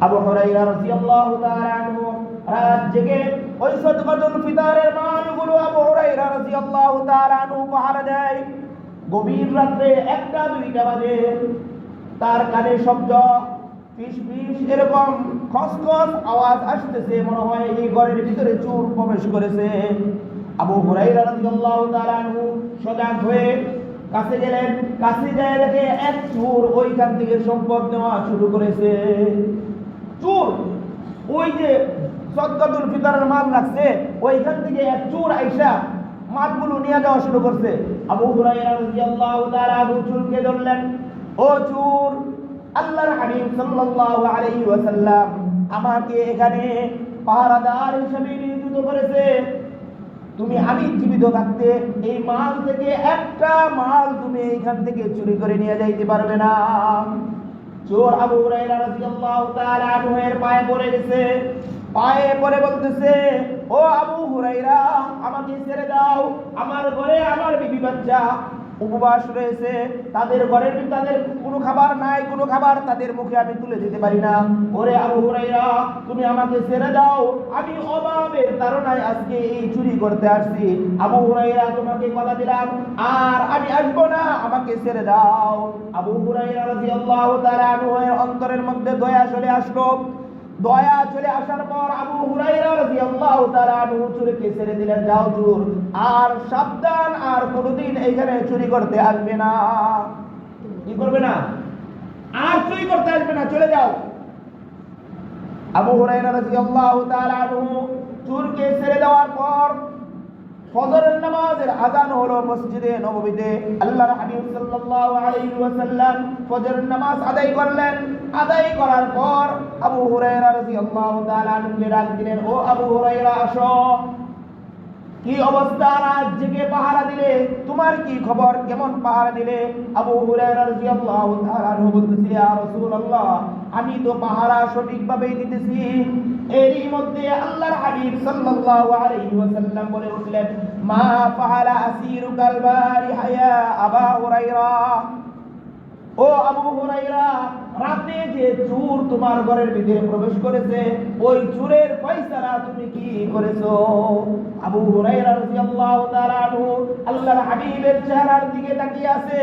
আবু হুরায়রা রাদিয়াল্লাহু তাআলা আনহু রাত জেগে ওই সাদকাতুল ফিতরের মালগুলো আবু হুরায়রা রাদিয়াল্লাহু তাআলা আনহু পাহারা দেয়। গভীর রাতে 1টা 2টা বাজে তার কানে শব্দ ফিস ফিস এরকম খসখস আওয়াজ আসতেছে, মনে হয় এই ঘরের ভিতরে চোর প্রবেশ করেছে। আবু হুরায়রা রাদিয়াল্লাহু তাআলা আনহু সজাগ হয়ে কাছে গেলেন। কাছে যায় দেখে এক চোর ওইখান থেকে সম্পদ নেওয়া শুরু করেছে। চোর ওই যে সাদকাতুল ফিতরের মাল রাখছে ওইখান থেকে এক চোর আইসা মালগুলো নিয়ে যাওয়া শুরু করছে। আবু হুরায়রা রাদিয়াল্লাহু তাআলা আনহু চোরকে ধরলেন। ও চোর, আল্লাহর হাবিব সাল্লাল্লাহু আলাইহি ওয়াসাল্লাম আমাকে এখানে পাহারাদার হিসেবে নিযুক্ত করেছে। আমি জীবিত থাকতে এই মাল থেকে একটা মাল তুমি এখান থেকে চুরি করে নিয়ে যাইতে পারবে না। চোর আবু হুরায়রা রাদিয়াল্লাহু তাআলা আনহু এর পায়ে পড়ে গেছে। পায়ে পড়ে বলতেছে, ও আবু হুরায়রা, আমাকে ছেড়ে দাও। আমার ঘরে আমার বিবি বাচ্চা উপবাস রয়েছে, তাদের ঘরের তাদের কোনো খাবার নাই, কোনো খাবার তাদের মুখে আমি তুলে দিতে পারি না। ওরে আবু হুরায়রা, তুমি আমাকে ছেড়ে দাও, আমি অভাবের তাড়নায় আজকে এই চুরি করতে আসছি। আবু হুরায়রা, তোমাকে কথা দিলাম আর আমি আসবো না, আমাকে ছেড়ে দাও। আবু হুরায়রা রাদিয়াল্লাহু তাআলা আনহু এর অন্তরের মধ্যে দয়া চলে আসলো। দয়া চলে আসার পর আবু হুরায়রা রাদিয়াল্লাহু তাআলা আনহু চোরকে ছেড়ে দিলেন। যাও চোর, আর সাবধান, আর কোনোদিন এখানে চুরি করতে আসবে না। কি করবে না? আর চুরি করতে আসবে না, চলে যাও। আবু হুরায়রা রাদিয়াল্লাহু তাআলা আনহু চোরকে ছেড়ে দেওয়ার পর ফজরের নামাজের আযান হলো মসজিদে নববীতে। আল্লাহর হাবিব সাল্লাল্লাহু আলাইহি ওয়াসাল্লাম ফজরের নামাজ আদায় করলেন। আদায় করার পর আবু হুরায়রা রাদিয়াল্লাহু তাআলা আনহুকে ডাক দিলেন, ও আবু হুরায়রা, আসো। কি অবস্থা? রাত জেগে পাহারা দিলে, তোমার কি খবর? কেমন পাহারা দিলে? আবু হুরায়রা রাদিয়াল্লাহু তাআলা আনহু বলতেছে, ইয়া রাসূলুল্লাহ, আমি তো পাহারা সঠিকভাবেই দিতেছি। এরই মধ্যে আল্লাহর হাবিব সাল্লাল্লাহু আলাইহি ওয়াসাল্লাম বলে উঠলেন, মা ফাআলা আসিরুকাল বারিহা ইয়া আবা হুরায়রা। ও আবু হুরায়রা, রাতে যে চোর তোমার ঘরের ভিতরে প্রবেশ করেছে, ওই চোরের ফয়সালা তুমি কি করেছো? আবু হুরায়রা রাদিয়াল্লাহু তাআলা আনহু আল্লাহর হাবিবের চেহারার দিকে তাকিয়ে আছে।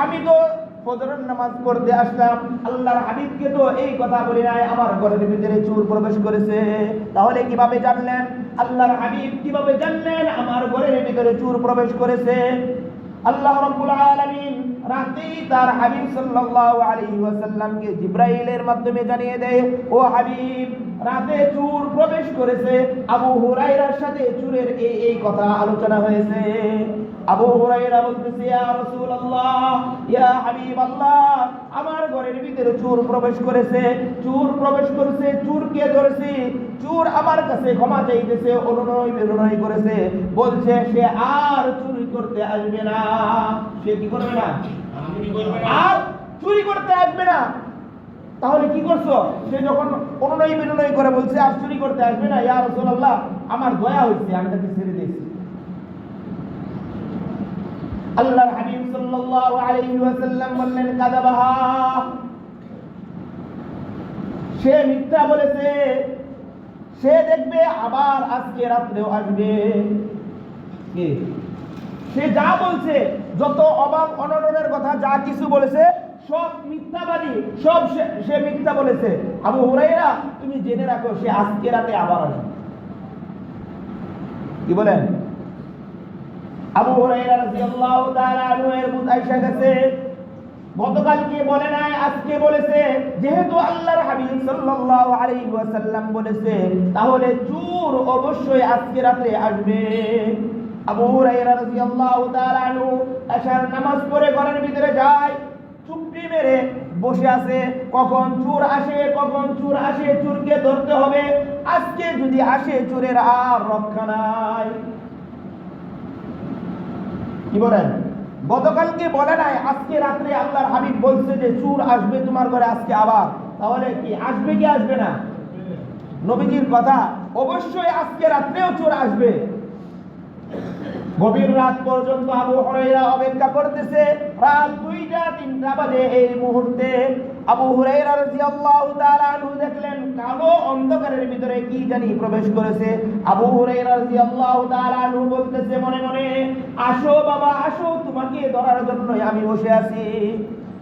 আমি তো ফজরের নামাজ পড়তে আসলাম, আল্লাহর হাবিবকে তো এই কথা বলি নাই আমার ঘরের ভিতরে চোর প্রবেশ করেছে। তাহলে কিভাবে জানলেন? আল্লাহর হাবিব কিভাবে জানলেন আমার ঘরের ভিতরে চোর প্রবেশ করেছে? আল্লাহ রাব্বুল আলামিন রাতেই তার হাবিব সাল্লাল্লাহু আলাইহি ওয়াসাল্লামকে জিবরাইলের মাধ্যমে জানিয়ে দেয়, ও হাবিব, রাতে চোর প্রবেশ করেছে। আবু হুরায়রার সাথে চোরের এই কথা আলোচনা হয়েছে। আবু হুরায়রা বলতেছে, ইয়া রাসূলুল্লাহ, ইয়া হাবিবাল্লাহ, আমার ঘরের ভিতরে চোর প্রবেশ করেছে। চোর প্রবেশ করেছে, চোরকে ধরেছি। চোর আমার কাছে ক্ষমা চাইতেছে, অনুনয় বিনয় করেছে, বলছে সে আর চুরি করতে আসবে না। সে কি করবে না? আর চুরি করতে আসবে না। তাহলে কি করছো? সে যখন অনুনয় বিনয় করে বলছে আর চুরি করতে আসবে না, ইয়া রাসূলুল্লাহ, আমার দয়া হইছে, আমি তাকে ছেড়ে দিয়েছি। আল্লাহর হাবিব সাল্লাল্লাহু আলাইহি ওয়াসাল্লাম বললেন, কাযাবাহা, সে মিথ্যা বলেছে। সে দেখবে আবার আজকে রাত্রেও আসবে। কি? সে যা বলছে, যত অবাক অনটনের কথা যা কিছু বলেছে, সব মিথ্যাবাদী, সব সে মিথ্যা বলেছে। আবু হুরায়রা, তুমি জেনে রাখো, সে আজকে রাতে আবার আসবে। কি বলেন? আবু হুরায়রা রাদিয়াল্লাহু তাআলা আনহু এর মুখ আয়েশা কাছে গতকালকে বলে নাই, আজকে বলেছে। যেহেতু আল্লাহর হাবিব সাল্লাল্লাহু আলাইহি ওয়াসাল্লাম বলেছে, তাহলে চোর অবশ্যই আজকে রাতে আসবে। আবু হুরায়রা রাদিয়াল্লাহু তাআলা আনহু এশার নামাজ পড়ে ঘরের ভিতরে যায়, চুপটি মেরে বসে আছে। কখন চোর আসে, কখন চোর আসে, চোরকে ধরতে হবে। আজকে যদি আসে, চোরের আর রক্ষা নাই। কি বলেন? গতকালকে বলে নাই, আজকে রাত্রে আল্লাহর হাবিব বলছে যে চোর আসবে তোমার ঘরে আজকে আবার। তাহলে কি আসবে কি আসবে না? নবীজির কথা, অবশ্যই আজকে রাত্রেও চোর আসবে। গভীর রাত পর্যন্ত আবু হুরায়রা অপেক্ষা করতেছে। রাত 2টা 3টা বাজে। এই মুহূর্তে আবু হুরায়রা রাদিয়াল্লাহু তাআলা আনহু দেখলেন কালো অন্ধকারের ভিতরে কি জানি প্রবেশ করেছে। আবু হুরায়রা রাদিয়াল্লাহু তাআলা আনহু বলতেছে মনে মনে, আসো বাবা আসো, তোমাকে ধরার জন্য আমি বসে আছি।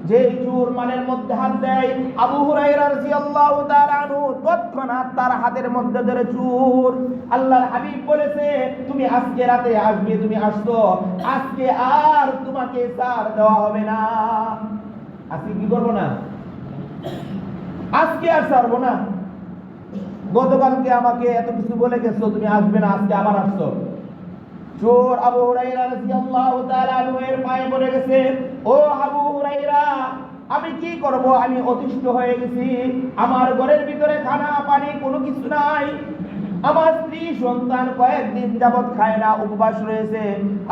যে চোর মালের মধ্যে হাত দেয়, আবু হুরায়রা রাদিয়াল্লাহু তাআলা আনহু তৎক্ষণাৎ তার হাতের মধ্যে ধরে চোর। আল্লাহর হাবিব বলেছে, তুমি আজকে রাতে আসবে, তুমি আসছো, আজকে আর তোমাকে ছাড় দেওয়া হবে না। আজকে কি করবো না? আজকে আর ছাড়বো না। গতকালকে আমাকে এত কিছু বলে গেছো, তুমি আসবে না, আজকে আবার আসছো। চোর আবু হুরায়রা রাদিয়াল্লাহু তাআলা আনহু এর পায়ে পড়ে গেছে, ও আবু হুরায়রা, আমি কি করব? আমি অতিষ্ঠ হয়ে গেছি। আমার ঘরের ভিতরে খানা পানি কোনো কিছু নাই। আমার স্ত্রী সন্তান কয়েকদিন যাবত খায় না, উপবাস রয়েছে।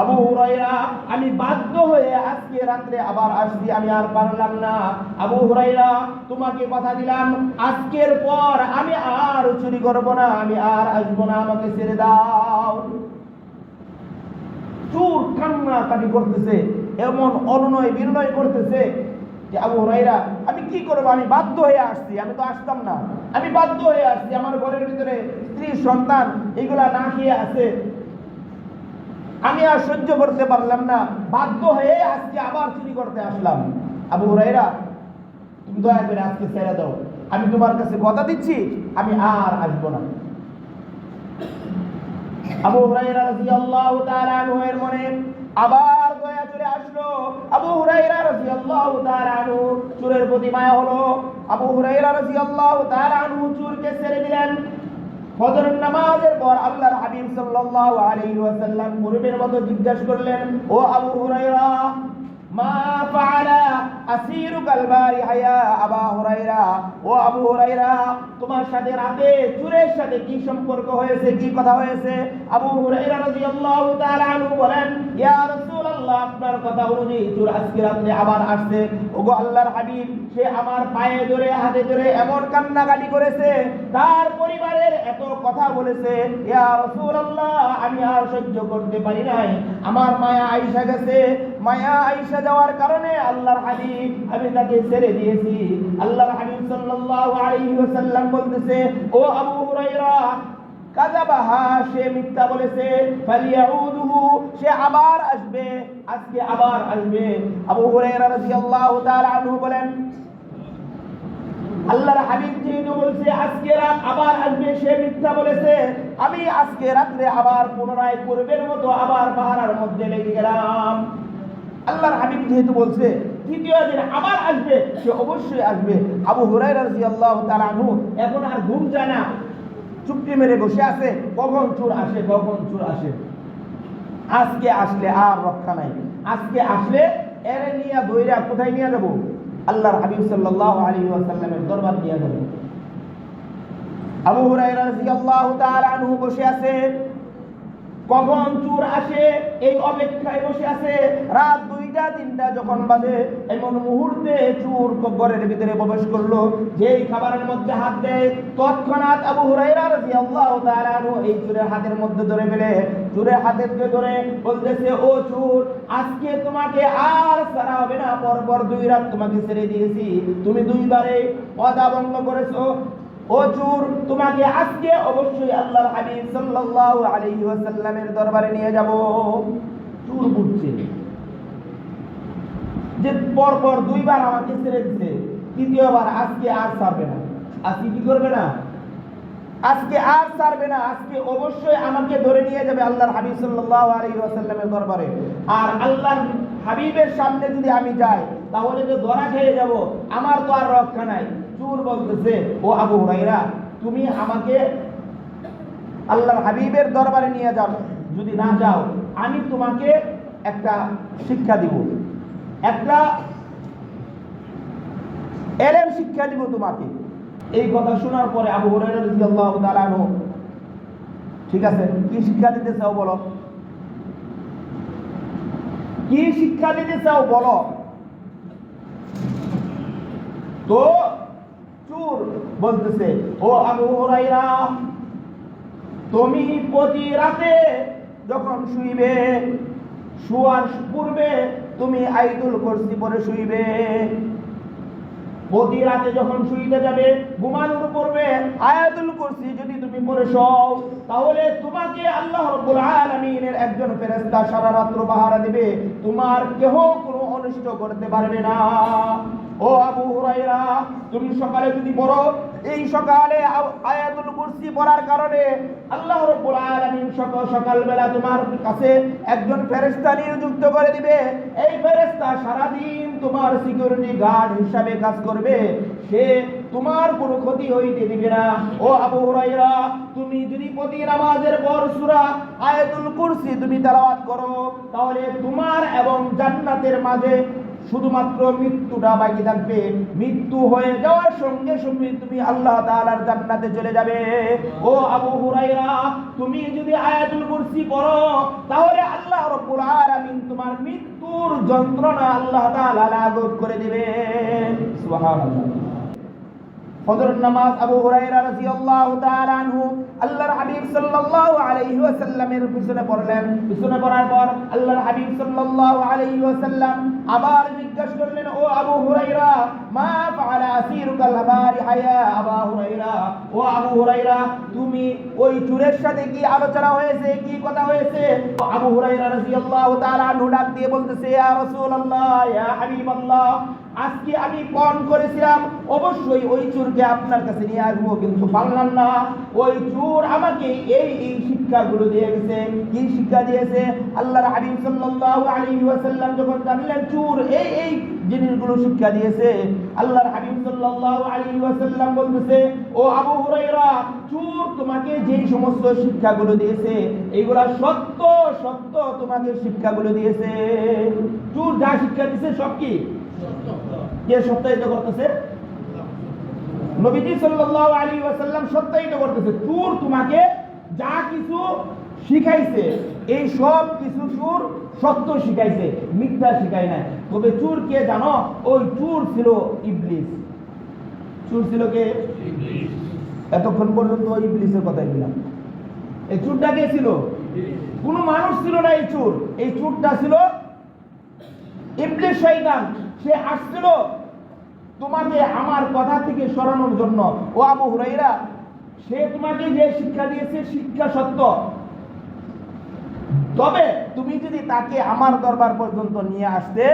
আবু হুরায়রা, আমি বাধ্য হয়ে আজকে রাত্রে আবার আসছি, আমি আর পারলাম না। আবু হুরায়রা, তোমাকে কথা দিলাম, আজকের পর আমি আর চুরি করব না, আমি আর আসবো না, আমাকে ছেড়ে দাও। চোর কান্নাকাটি করতেছে, এমন অনুনয় বিনয় করতেছে যে আবু হুরায়রা, আমি কি করবো? আমি বাধ্য হয়ে আসছি, আমি তো আসতাম না, আমি বাধ্য হয়ে আসছি। আমার ঘরের ভিতরে স্ত্রী সন্তান এগুলা না খেয়ে আছে, আমি আর সহ্য করতে পারলাম না, বাধ্য হয়ে আজকে আবার চুরি করতে আসলাম। আবু হুরায়রা, তুমি দয়া করে আজকে ছেড়ে দাও, আমি তোমার কাছে কথা দিচ্ছি, আমি আর আসবো না। আবু হুরায়রা রাদিয়াল্লাহু তাআলা আনহু এর মনে আবার দয়া চলে আসলো। আবু হুরায়রা রাদিয়াল্লাহু তাআলা আনহু চোরের প্রতি মায়া হলো। আবু হুরায়রা রাদিয়াল্লাহু তাআলা আনহু চোরকে ছেড়ে দিলেন। ফজরের নামাজের পর আল্লাহর হাবিব সাল্লাল্লাহু আলাইহি ওয়াসাল্লাম পূর্বের মতো জিজ্ঞাসা করলেন, ও আবু হুরায়রা, মা ফাআলা আসিরুকাল বারিহা ইয়া আবু হুরায়রা, ও আবু হুরায়রা, তোমার সাথে রাতে চোরের সাথে কি সম্পর্ক হয়েছে, কি কথা হয়েছে? আবু হুরায়রা রাদিয়াল্লাহু তাআলা আনহু বলেন, ইয়া রাসূলুল্লাহ, আপনার কথা অনুযায়ী চোর আজকে রাতে আবার আসছে। ওগো আল্লাহর হাবিব, সে আমার পায়ে ধরে হাতে ধরে এমন কান্নাকাটি করেছে, তার পরিবারের এত কথা বলেছে, ইয়া রাসূলুল্লাহ, আমি আর সহ্য করতে পারি নাই, আমার মায়া আয়েশা গেছে। মায়া আয়েশা যাওয়ার কারণে আল্লাহর হাবিব, আমি তাকে ছেড়ে দিয়েছি। আল্লাহর হাবিব সাল্লাল্লাহু আলাইহি ওয়াসাল্লাম বলতেছে, ও আবু হুরায়রা, কাযাবাহা, সে মিথ্যা বলেছে, ফালিয়াউদুহু, সে আবার আসবে, আজকে আবার আসবে। আবু হুরায়রা রাদিয়াল্লাহু তাআলা আনহু বলেন, আল্লাহর হাবিব যেহেতু বলছে আজকে রাত আবার আসবে, সে মিথ্যা বলেছে, আমি আজকে রাত্রে আবার পুনরায় পূর্বের মতো আবার পাহারার মধ্যে লেগে গেলাম। আল্লাহর হাবিব যেহেতু বলছে তৃতীয় দিন আবার আসবে, সে অবশ্যই আসবে। আবু হুরায়রা রাদিয়াল্লাহু তাআলা আনহু এখন আর ঘুম যায় না, চুপটি মেরে বসে আছে, কখন চোর আসে, কখন চোর আসে। আজকে আসলে আর রক্ষা নাই, আজকে আসলে এরে নিয়ে ধইরা কোথায় নিয়ে যাব? আল্লাহর হাবিব সাল্লাল্লাহু আলাইহি ওয়াসাল্লামের দরবার নিয়ে যাব। আবু হুরায়রা রাদিয়াল্লাহু তাআলা আনহু বসে আছে, কখন চোর আসে এই অপেক্ষায় বসে আছে। রাত 2টা 3টা যখন বাজে, এমন মুহূর্তে চোর ঘরের ভিতরে প্রবেশ করলো, যেই খাবারের মধ্যে হাত দেয়, তৎক্ষণাৎ আবু হুরায়রা রাদিয়াল্লাহু তাআলা আনহু এই চোরের হাতের মধ্যে ধরে ফেলে, চোরের হাতের ধরে বলতেছে, ও চোর, আজকে তোমাকে আর ছাড়া হবে না, পরপর 2 রাত তোমাকে ছেড়ে দিয়েছি, তুমি 2 বারে ওয়াদা ভঙ্গ করেছো। ও চোর, তোমাকে আজকে অবশ্যই আল্লাহর হাবিব সাল্লাল্লাহু আলাইহি ওয়াসাল্লামের দরবারে নিয়ে যাব। চোর বুঝছে যে পরপর 2 বার আমাকে ছেড়ে দিয়েছে, তৃতীয়বার আজকে আর ছাড়বে না। আজকে কি করবে না? আজকে আর ছাড়বে না, আজকে অবশ্যই আমাকে ধরে নিয়ে যাবে আল্লাহর হাবিব সাল্লাল্লাহু আলাইহি ওয়াসাল্লামের দরবারে। আর আল্লাহর হাবিবের সামনে যদি আমি যাই, তাহলে তো ধরা খেয়ে যাব, আমার তো আর রক্ষা নাই। চোর বলতেছে, ও আবু হুরায়রা, তুমি আমাকে আল্লাহর হাবিবের দরবারে নিয়ে যাও, যদি না যাও আমি তোমাকে একটা শিক্ষা দিব, একটা এলেম শিক্ষা দিব তোমাকে। এই কথা শোনার পরে আবু হুরায়রা রাদিয়াল্লাহু তাআলা আনহু, ঠিক আছে, কি শিক্ষা দিতে চাও বলো, কি শিক্ষা দিতে চাও বলো। তো চোর বলতেছে, ও আবু হুরায়রা, তুমি প্রতি রাতে যখন শুইবে, শোয়ার পূর্বে তুমি আয়াতুল কুরসি পড়ে শুইবে। প্রতি রাতে যখন শুইতে যাবে, ঘুমানোর পূর্বে তুমি পড়ে শোও, তাহলে তোমাকে আল্লাহ রাব্বুল আলামিনের একজন ফেরেশতা সারা রাত্র পাহারা দিবে, তোমার কেহ কোনো অনিষ্ট করতে পারবে না। ও আবু হুরায়রা, তুমি সকালে যদি পড়ো, এই সকালে আয়াতুল কুরসি পড়ার কারণে আল্লাহ রাব্বুল আলামিন সকালবেলা তোমার কাছে একজন ফেরেশতা নিযুক্ত করে দিবে। এই ফেরেশতা সারা দিন তোমার সিকিউরিটি গার্ড হিসাবে কাজ করবে, সে তোমার কোনো ক্ষতি হইতে দিবে না। ও আবু হুরায়রা, তুমি যদি প্রতি নামাজের পর সূরা আয়াতুল কুরসি তুমি তেলাওয়াত করো, তাহলে তোমার এবং জান্নাতের মাঝে শুধুমাত্র মৃত্যুটা বাকি থাকবে। মৃত্যু হয়ে যাওয়ার সঙ্গে সঙ্গে তুমি আল্লাহ তাআলার জান্নাতে চলে যাবে। ও আবু হুরায়রা, তুমি যদি আয়াতুল কুরসি পড়ো, তাহলে আল্লাহ রাব্বুল আলামিন তোমার মৃত্যুর যন্ত্রণা আল্লাহ তাআলা লাঘব করে দিবেন। সুবহানাল্লাহ। ফজরের নামাজ আবু হুরায়রা রাদিয়াল্লাহু তাআলা আনহু আল্লাহর হাবিব সাল্লাল্লাহু আলাইহি ওয়াসাল্লামের পিছনে পড়লেন। পিছনে পড়ার পর আল্লাহর হাবিব সাল্লাল্লাহু আলাইহি ওয়াসাল্লাম আবার জিজ্ঞাসা করলেন, ও আবু হুরায়রা, মা ফাআলা আসিরুকাল বারিহা ইয়া আবু হুরায়রা, ও আবু হুরায়রা, তুমি ওই চোরের সাথে কি আলোচনা হয়েছে, কি কথা হয়েছে? আবু হুরায়রা রাদিয়াল্লাহু তাআলা আনহু ডাক দিয়ে বলতেছে, ইয়া রাসূলুল্লাহ, ইয়া হাবিবাল্লাহ, আজকে আমি পণ করেছিলাম অবশ্যই ওই চোরকে আপনার কাছে নিয়ে আসবো, কিন্তু পারলাম না। ওই চোর আমাকে এই শিক্ষাগুলো দিয়ে গেছে। কি শিক্ষা দিয়েছে? আল্লাহর হাবিব সাল্লাল্লাহু আলাইহি ওয়াসাল্লাম যখন জানলেন চোর এই জিনিসগুলো শিক্ষা দিয়েছে, আল্লাহর হাবিব সাল্লাল্লাহু আলাইহি ওয়াসাল্লাম বলতেছে, ও আবু হুরায়রা, চোর তোমাকে যে সমস্ত শিক্ষাগুলো দিয়েছে এইগুলা সত্য সত্য তোমাকে শিক্ষাগুলো দিয়েছে। চোর যা শিক্ষা দিয়েছে সব কি কে সত্যায়িত করতেছে? নবীজি সাল্লাল্লাহু আলাইহি ওয়াসাল্লাম সত্যায়িত করতেছে। চোর তোমাকে যা কিছু শিখাইছে এই সব কিছু চোর সত্য শিখাইছে, মিথ্যা শিখায় নাই। তবে চোর কে জানো? ওই চোর ছিল ইবলিস। চোর ছিল কে? ইবলিস। এতক্ষণ পর্যন্ত ইবলিসের কথাই বললাম। এই চোরটা কে ছিল? কোনো মানুষ ছিল না এই চোর। এই চোরটা ছিল ইবলিস, শয়তান। সে আসছিল তোমাকে আমার কথা থেকে সরানোর জন্য। ও আবু হুরায়রা, সে তোমাকে যে শিক্ষা দিয়েছে শিক্ষা সত্য, তবে তুমি যদি তাকে আমার দরবার পর্যন্ত নিয়ে আসতে,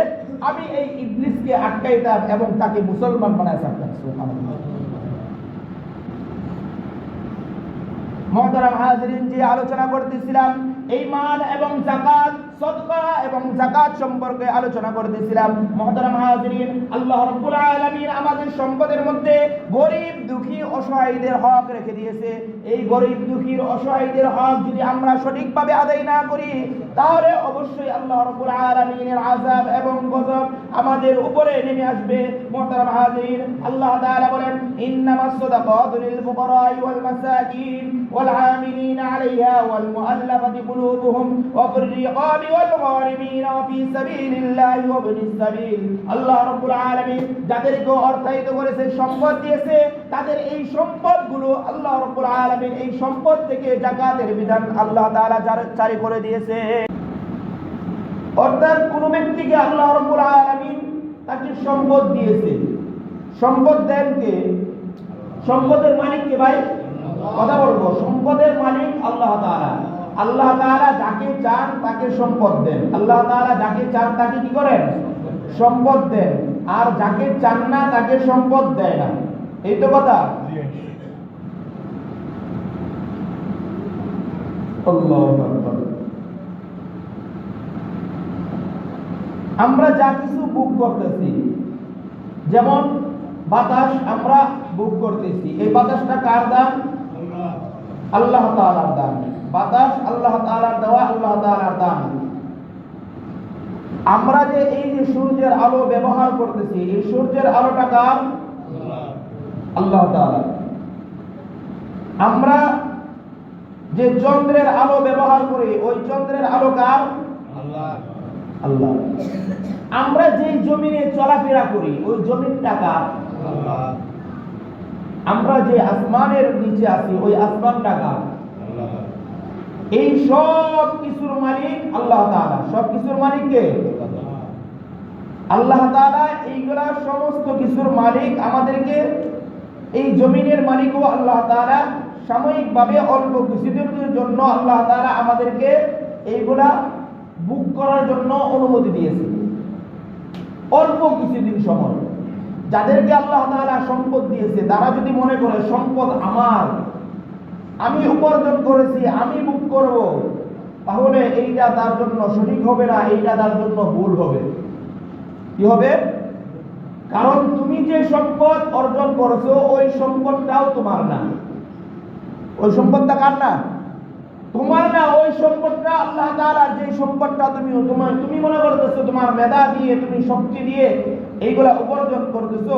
আমি এই ইবলিসকে আটকাইতাম এবং তাকে মুসলমান বানায় থাকতাম। সুবহানাল্লাহ। মুহতারাম হাজিরিন, যে আলোচনা করতেছিলাম এই মাল এবং যাকাত, সদকা এবং যাকাত সম্পর্কে আলোচনা করতেছিলাম। মুহতারাম হাজিরিন, আল্লাহ রাব্বুল আলামিন আমাদের সম্পদের মধ্যে গরীব দুঃখী অসহায়দের হক রেখে দিয়েছে। এই গরীব দুঃখীর অসহায়দের হক যদি আমরা সঠিকভাবে আদায় না করি, তাহলে অবশ্যই আল্লাহ রাব্বুল আলামিনের আযাব এবং গজব আমাদের উপরে নেমে আসবে। মুহতারাম হাজিরিন, আল্লাহ তাআলা বলেন, ইন্নামাস সাদাকাতু লিল ফুকারাই ওয়াল মাসাকিন ওয়াল আমিলিনা আলাইহা ওয়াল মুআল্লাফাতি কুলুবুহুম ওয়া ফির রিকাবি ওয়াল গারিমিন ওয়া ফি সাবিলিল্লাহি ওয়া ইবনিস সাবিল। আল্লাহ রাব্বুল আলামিন যাদেরকে অর্থায়িত করেছে, সম্পদ দিয়েছে, তাদের এই সম্পদগুলো আল্লাহ রাব্বুল আলামিন এই সম্পদ থেকে যাকাতের বিধান আল্লাহ তাআলা জারি করে দিয়েছে। অর্থাৎ কোন ব্যক্তিকে আল্লাহ রাব্বুল আলামিন তাকে সম্পদ দিয়েছে, সম্পদ দেন কে? সম্পদের মালিক কে ভাই? কথা বলবো, সম্পদের মালিক আল্লাহ তাআলা। আল্লাহ তাআলা যাকে চান তাকে সম্পদ দেন। আল্লাহ তাআলা যাকে চান তাকে কি করেন? সম্পদ দেন। আর যাকে চান না তাকে সম্পদ দেয় না। এই তো কথা। আল্লাহু আকবার। আমরা যা কিছু বুক করতেছি, যেমন বাতাস আমরা বুক করতেছি, এই বাতাসটা কার দান? আল্লাহ তাআলার দান। বাতাস আল্লাহ তাআলার দেওয়া, আল্লাহ তাআলার দান। আমরা যে এই যে সূর্যের আলো ব্যবহার করতেছি, এই সূর্যের আলোটা কার? আল্লাহ তাআলা। আমরা যে চন্দ্রের আলো ব্যবহার করি, ওই চন্দ্রের আলো কার? আল্লাহ। আল্লাহ। আমরা যে জমিনে চলাফেরা করি, ওই জমিনটা কার? আল্লাহ। আমরা যে আসমানের নিচে আছি, ওই আসমানটা কার? আল্লাহ। এই সব কিছুর মালিক আল্লাহ তাআলা। সব কিছুর মালিক কে? আল্লাহ তাআলা। এইগুলা সমস্ত কিছুর মালিক আমাদেরকে এই জমিনের মালিকও আল্লাহ তাআলা সাময়িকভাবে অল্প কিছুদিনের জন্য আল্লাহ তাআলা আমাদেরকে এইগুলা বুক করার জন্য অনুমতি দিয়েছে, অল্প কিছুদিন সময়। যাদেরকে আল্লাহ তাআলা সম্পদ দিয়েছে তারা যদি মনে করে সম্পদ আমার, আমি উপার্জন করেছি, আমি বুক করব, তাহলে এইটা তার জন্য সঠিক হবে না, এইটা তার জন্য ভুল হবে। কি হবে? কারণ তুমি যে সম্পদ অর্জন করেছো ওই সম্পদটাও তোমার না। ওই সম্পদটা কার না? তোমার না। ওই সম্পদটা আল্লাহ তাআলার। যে সম্পদটা তুমি মনে করতেছো তোমার মেধা দিয়ে, তুমি শক্তি দিয়ে এইগুলা উপার্জন করতেছো,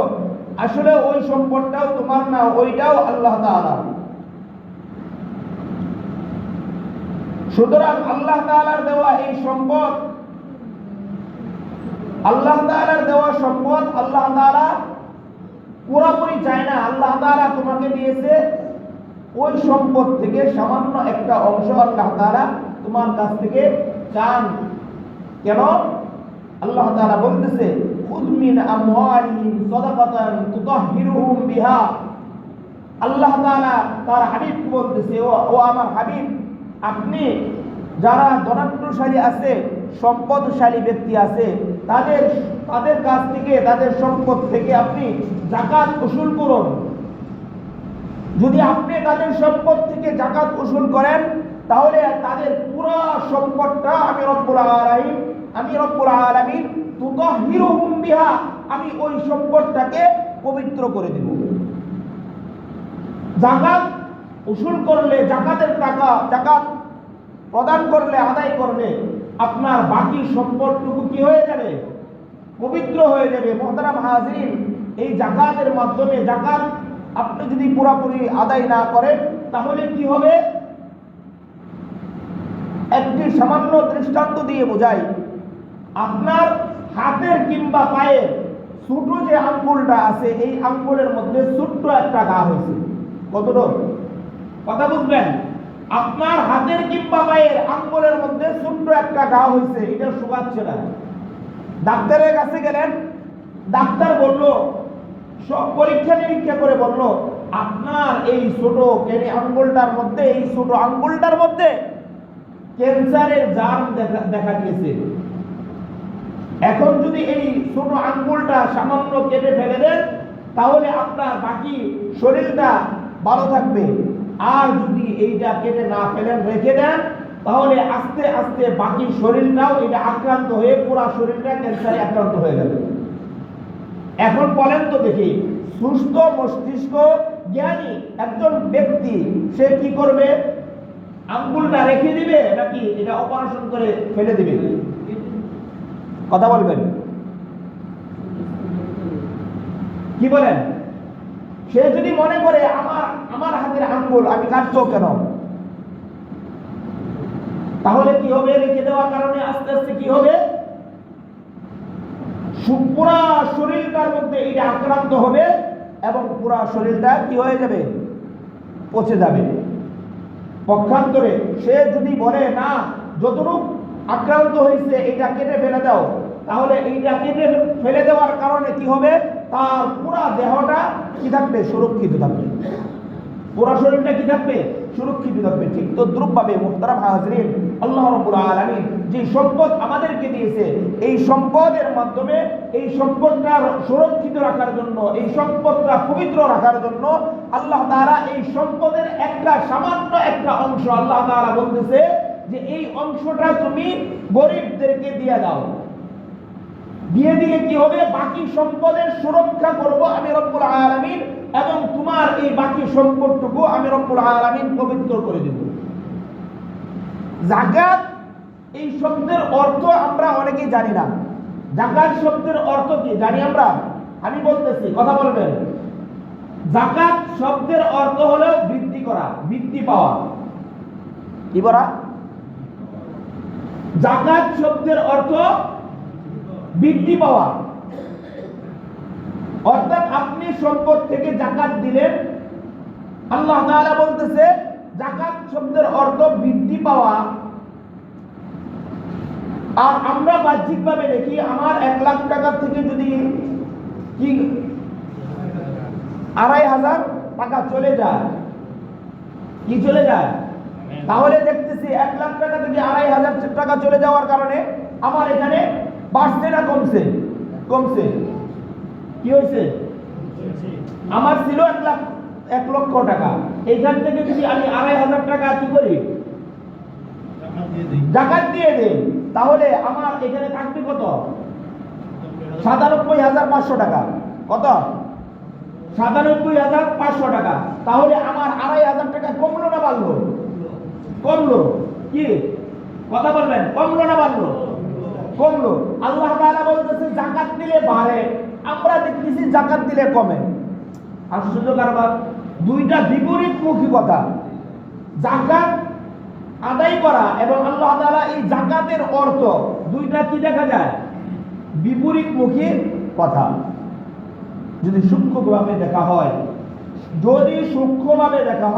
আসলে ওই সম্পদটাও তোমার না, ওইটাও আল্লাহ তাআলার। সুতরাং আল্লাহ তাআলার দেওয়া এই সম্পদ, আল্লাহ তাআলার দেওয়া সম্পদ আল্লাহ তাআলা পুরোপুরি চায় না। আল্লাহ তাআলা তোমাকে দিয়েছে, ওই সম্পদ থেকে সামান্য একটা অংশ আল্লাহ তাআলা তোমার কাছ থেকে চান। কেন? আল্লাহ তাআলা বলতেছে, খুদ মিন আমওয়ালিহিম সাদাকাতান তুতাহহিরুহুম বিহা। আল্লাহ তাআলা তার হাবিবকে বলতেছে, ও আমার হাবিব, আপনি যারা ধনাঢ্যশালী আছে, সম্পদশালী ব্যক্তি আছে, তাদের কাছ থেকে, তাদের সম্পদ থেকে আপনি যাকাত উসুল করুন। যদি আপনি তাদের সম্পদ থেকে যাকাত উসুল করেন, তাহলে তাদের পুরো সম্পদটা আমি রব্বুল আলামিন তুতাহহিরুহুম বিহা, আমি ওই সম্পদটাকে পবিত্র করে দেব। যাকাত উসুল করলে, যাকাতের টাকা যাকাত প্রদান করলে, আদায় করলে আপনার বাকি সম্পদটুকু কি হয়ে যাবে? পবিত্র হয়ে যাবে। মুহতারাম হাজিরিন, এই যাকাতের মাধ্যমে, যাকাত আপনি যদি পুরোপুরি আদায় না করেন তাহলে কি হবে? একটি সামান্য দৃষ্টান্ত দিয়ে বোঝাই। আপনার হাতের কিংবা পায়ের ছোট যে আঙ্গুলটা আছে, এই আঙ্গুলের মধ্যে ছোট্ট একটা ঘা হয়েছে। কতটুকু? কথা বুঝবেন? আপনার হাতের কিংবা পায়ের আঙ্গুলের মধ্যে ছোট্ট একটা ঘা হয়েছে, এটা শুকাচ্ছে না। ডাক্তারের কাছে গেলেন, ডাক্তার বলল, সব পরীক্ষা নিরীক্ষা করে বলল, আপনার এই ছোট আঙ্গুলটার মধ্যে, এই ছোট আঙ্গুলটার মধ্যে ক্যান্সারের জার্ম দেখা দিয়েছে। এখন যদি এই ছোট আঙ্গুলটা সামান্য কেটে ফেলে দেন, তাহলে আপনার বাকি শরীরটা ভালো থাকবে। আর যদি এইটা কেটে না ফেলেন, রেখে দেন, তাহলে আস্তে আস্তে বাকি শরীরটাও এটা আক্রান্ত হয়ে পুরো শরীরটা ক্যান্সারে আক্রান্ত হয়ে যাবে। এখন বলেন তো দেখি, সুস্থ মস্তিষ্ক জ্ঞানী একজন ব্যক্তি সে কি করবে? আঙ্গুলটা রেখে দিবে নাকি এটা অপারেশন করে ফেলে দিবে? কথা বলবেন, কি বলেন? সে যদি মনে করে আমার হাতের আঙ্গুল আমি কাটবো কেন, তাহলে কি হবে? রেখে দেওয়ার কারণে আস্তে আস্তে কি হবে? পুরা শরীরটার মধ্যে এটা আক্রান্ত হবে এবং পুরা শরীরটা কি হয়ে যাবে? পচে যাবে। পক্ষান্তরে সে যদি বলে, না, যতটুকু আক্রান্ত হয়েছে এটা কেটে ফেলে দাও, তাহলে এইটা কেটে ফেলে দেওয়ার কারণে কি হবে? তার পুরা দেহটা কি থাকবে? সুরক্ষিত থাকবে। পুরা শরীরটা কি থাকবে? সুরক্ষিত থাকবে। ঠিক তদ্রূপভাবে মুহতারাম হাজরিন, আল্লাহ রাব্বুল আলামিন যে সম্পদ আমাদেরকে দিয়েছে, এই সম্পদের মাধ্যমে এই সম্পদটা সুরক্ষিত রাখার জন্য, এই সম্পদটা পবিত্র রাখার জন্য আল্লাহ তাআলা এই সম্পদের একটা সামান্য একটা অংশ আল্লাহ তাআলা বলতেছে যে এই অংশটা তুমি গরিবদেরকে দিয়ে দাও। দিয়ে দিলে কি হবে? বাকি সম্পদের সুরক্ষা করব আমি রব্বুল আলামিন, এবং তোমার এই বাকি সম্পদটুকু আমি রব্বুল আলামিন পবিত্র করে দেব। যাকাত এই শব্দের অর্থ আমরা অনেকেই জানি না। যাকাত শব্দের অর্থ কি জানি আমরা? আমি বলতেছি, কথা বলবেন। যাকাত শব্দের অর্থ হলো বৃদ্ধি করা, বৃদ্ধি পাওয়া। কি বলা? যাকাত শব্দের অর্থ বৃদ্ধি পাওয়া। অর্থাৎ আপনি সম্পদ থেকে যাকাত দিলেন, আল্লাহ তাআলা বলতেছে যাকাত শব্দের অর্থ বৃদ্ধি পাওয়া। আর আমরা বাহ্যিকভাবে দেখি, আমার 1 লাখ টাকা থেকে যদি কি 2,500 টাকা চলে যায়। কি চলে যায়? তাহলে দেখতেছি 1 লাখ টাকা থেকে 2,500 টাকা চলে যাওয়ার কারণে আমার এখানে বাড়ছে না কমছে? কমছে। কি হয়েছে? আমার ছিল 1 লক্ষ টাকা, এইখান থেকে যদি আমি 2,500 টাকা কি করি? জাকাত দিয়ে দেই, তাহলে আমার এখানে থাকবে কত? 97,500 টাকা। কত? 97,500 টাকা। তাহলে আমার 2,500 টাকা কমলো না বাড়লো? কমলো। কি কথা বলবেন? কমলো না বাড়লো? কমলো। আল্লাহ তাআলা বলতেছে যাকাত দিলে বাড়ে, আমরা দেখতেছি যাকাত দিলে কমে। আশ্চর্য কারবার, দুইটা বিপরীতমুখী কথা। যাকাত আদায় করা এবং আল্লাহ তাআলা এই যাকাতের অর্থ দুইটা কি দেখা যায়? বিপরীতমুখী কথা। যদি সূক্ষ্মভাবে দেখা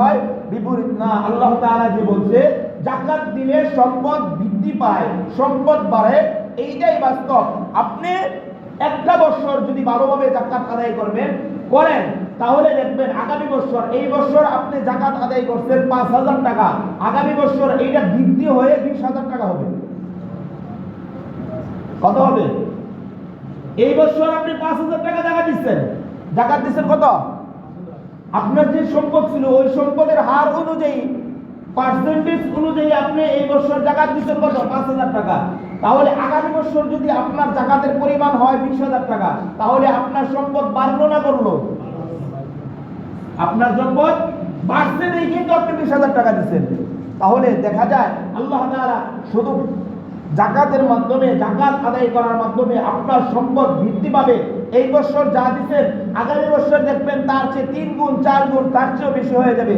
হয়, বিপরীত না। আল্লাহ তাআলা যে বলছে যাকাত দিলে সম্পদ বৃদ্ধি পায়, সম্পদ বাড়ে, এইটাই বাস্তব। আপনি একটা বছর যদি ভালোভাবে যাকাত আদায় করেন, তাহলে দেখবেন আগামী বছর, এই বছর আপনি যাকাত আদায় করছেন 5,000 টাকা, আগামী বছর এইটা বৃদ্ধি হয়ে 20,000 টাকা হবে। কত হবে? এই বছর আপনি 5,000 টাকা জাকাত দিচ্ছেন কত? আপনার যে সম্পদ ছিল ওই সম্পদের হার অনুযায়ী, পার্সেন্টেজ অনুযায়ী আপনি এই বছর জাকাত দিচ্ছেন কত? 5,000 টাকা। তাহলে আগামী বছর যদি আপনার জাকাতের পরিমাণ হয় 20,000 টাকা, তাহলে আপনার সম্পদ বাড়লো না করলো? আপনার সম্পদ বাড়ছে, নেই কিন্তু আপনি 20,000 টাকা দিচ্ছেন। তাহলে দেখা যায় আল্লাহ তাআলা শুধু যাকাতের মাধ্যমে, যাকাত আদায় করার মাধ্যমে আপনার সম্পদ বৃদ্ধি পাবে। এই বছর যা দিচ্ছেন আগামী বছর দেখবেন তার চেয়ে 3 গুণ 4 গুণ তার চেয়েও বেশি হয়ে যাবে।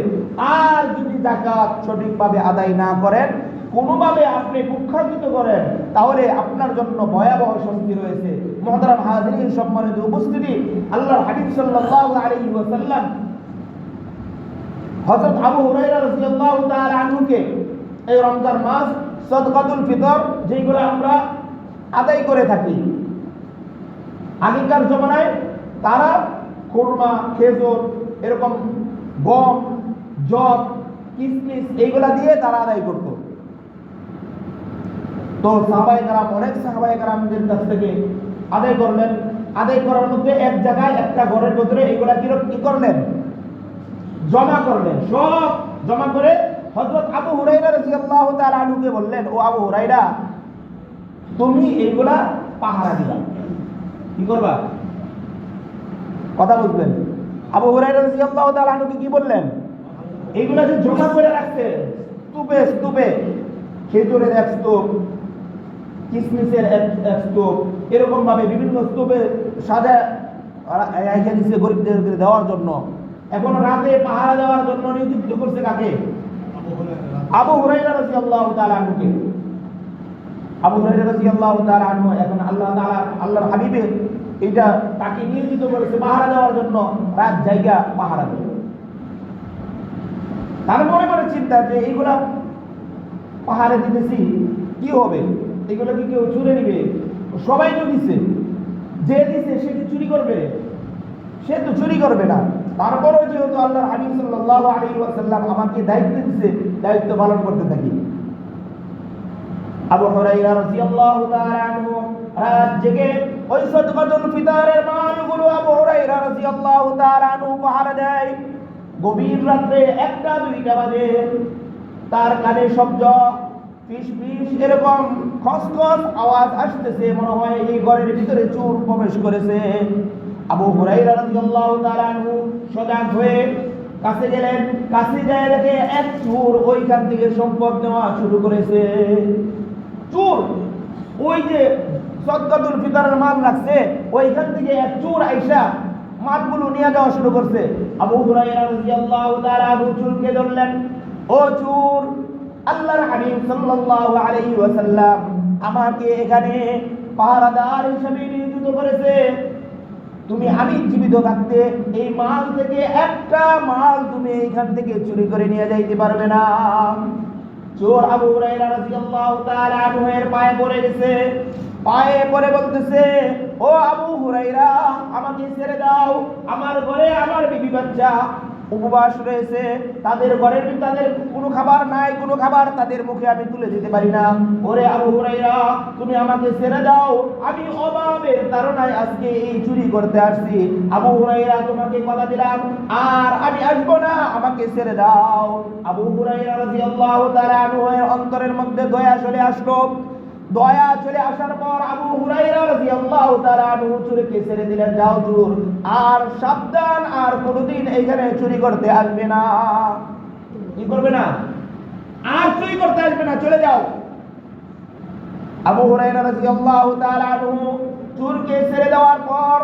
আর যদি যাকাত সঠিকভাবে আদায় না করেন, কোনোভাবে আপনি কুক্ষাগত করেন, তাহলে আপনার জন্য ভয়াবহ শাস্তি রয়েছে। মুহতারাম হাজিরিন, সম্মানিত উপস্থিতি, আল্লাহর হাবিব সাল্লাল্লাহু আলাইহি ওয়াসাল্লাম হযরত আবু হুরায়রা রাদিয়াল্লাহু তাআলা আনহুকে এই রমজান মাস সাদকাতুল ফিতর যেগুলো আমরা আদায় করে থাকি, আগেকার জমানায় তারা খুরমা, খেজুর, এরকম গম, জব, কিশমিশ এইগুলা দিয়ে তারা আদায় করত। তো সাহাবায়ে কেরাম, অনেক সাহাবায়ে কেরামদের কাছ থেকে আদায় করলেন। আদায় করার মধ্যে এক জায়গায় একটা ঘরের ভিতরে এগুলা কি করলেন? জমা করলেন। সব জমা করে হযরত আবু হুরায়রা রাদিয়াল্লাহু তাআলা আনহুকে বললেন, ও আবু হুরায়রা, তুমি এইগুলা পাহারা দিবা। কি করবা? কথা বুঝবেন? আবু হুরায়রা রাদিয়াল্লাহু তাআলা আনহুকে কি বললেন? এইগুলা যে জমা করে রাখছে স্তূপে স্তূপে, খেজুরের এক স্তূপ, কিশমিশের এক স্তূপ, এরকম ভাবে বিভিন্ন স্তূপে সাজা রেখে দিচ্ছে গরিবদের দেওয়ার জন্য। এখন রাতে পাহারা দেওয়ার জন্য নিযুক্ত করছে কাকে? আবু হুরায়রা রাদিয়াল্লাহু তাআলা আনহুকে। আবু হুরায়রা রাদিয়াল্লাহু তাআলা আনহু এখন আল্লাহর হাবিবে এটা তাকে নিয়োজিত করেছে পাহারা দেওয়ার জন্য, রাত জায়গা পাহারা দেবে। তার মনে মনে চিন্তা যে এইগুলা পাহাড়ে দিতেছি, কি হবে? এগুলো কি কেউ চুরে নিবে? সবাই তো দিচ্ছে, যে দিচ্ছে সে কি চুরি করবে? সে তো চুরি করবে না। তারপরেও যেহেতু আল্লাহর হাবিব সাল্লাল্লাহু আলাইহি ওয়াসাল্লাম আমাকে দায়িত্ব দিচ্ছে, দায়িত্ব পালন করতে থাকি। আবু হুরায়রা রাদিয়াল্লাহু তাআলা আনহু রাত জেগে ওই সাদকাতুল ফিতরের মালগুলো আবু হুরায়রা রাদিয়াল্লাহু তাআলা আনহু পাহারা দেয়। গভীর রাতে 1টা 2টা বাজে, তার কানে শব্দ, ফিসফিস এরকম খসখস আওয়াজ আসতেছে, মনে হয় এই ঘরের ভিতরে চোর প্রবেশ করেছে। আবু হুরায়রা রাদিয়াল্লাহু তাআলা আনহু সজাগ হয়ে কাছে গেলেন। কাছে যায় দেখে এক চোর ওইখান থেকে সম্পদ নেওয়া শুরু করেছে। চোর ওই যে সাদকাতুল ফিতরের মাল রাখছে, ওইখান থেকে এক চোর আইসা মালগুলো নিয়ে যাওয়া শুরু করছে। আবু হুরায়রা রাদিয়াল্লাহু তাআলা আনহু চোরকে ধরলেন, ও চোর, আল্লাহর হাবিব সাল্লাল্লাহু আলাইহি ওয়াসাল্লাম আমাকে এখানে পাহারাদার হিসেবে নিয়োজিত করেছে। আমি জীবিত থাকতে এই মাল থেকে একটা মাল তুমি এখান থেকে চুরি করে নিয়ে যাইতে পারবে না। চোর আবু হুরায়রা রাদিয়াল্লাহু তাআলা আনহু এর পায়ে পড়ে গেছে। পায়ে পড়ে বলতেছে, ও আবু হুরাইরা, আমাকে ছেড়ে দাও, আমার ঘরে আমার বিবি বাচ্চা উপবাস রয়েছে, তাদের ঘরের তাদের কোনো খাবার নাই, কোনো খাবার তাদের মুখে আমি তুলে দিতে পারি না। ওরে আবু হুরাইরা, তুমি আমাকে ছেড়ে দাও, আমি অভাবের তাড়নায় আজকে এই চুরি করতে আসছি। আবু হুরাইরা, তোমাকে কথা দিলাম আর আমি আসবো না, আমাকে ছেড়ে দাও। আবু হুরাইরা রাদিয়াল্লাহু তাআলা আনহু এর অন্তরের মধ্যে দয়া চলে আসলো। দয়া চলে আসার পর আবু হুরাইরা রাদিয়াল্লাহু তাআলা আনহু চুরিকে ছেড়ে দিলেন, যাও চোর, আর সাবধান, আর কোনোদিন এখানে চুরি করতে আসবে না। কি করবে না? আর চুরি করতে আসবে না, চলে যাও। আবু হুরাইরা রাদিয়াল্লাহু তাআলা আনহু চোরকে ছেড়ে দেওয়ার পর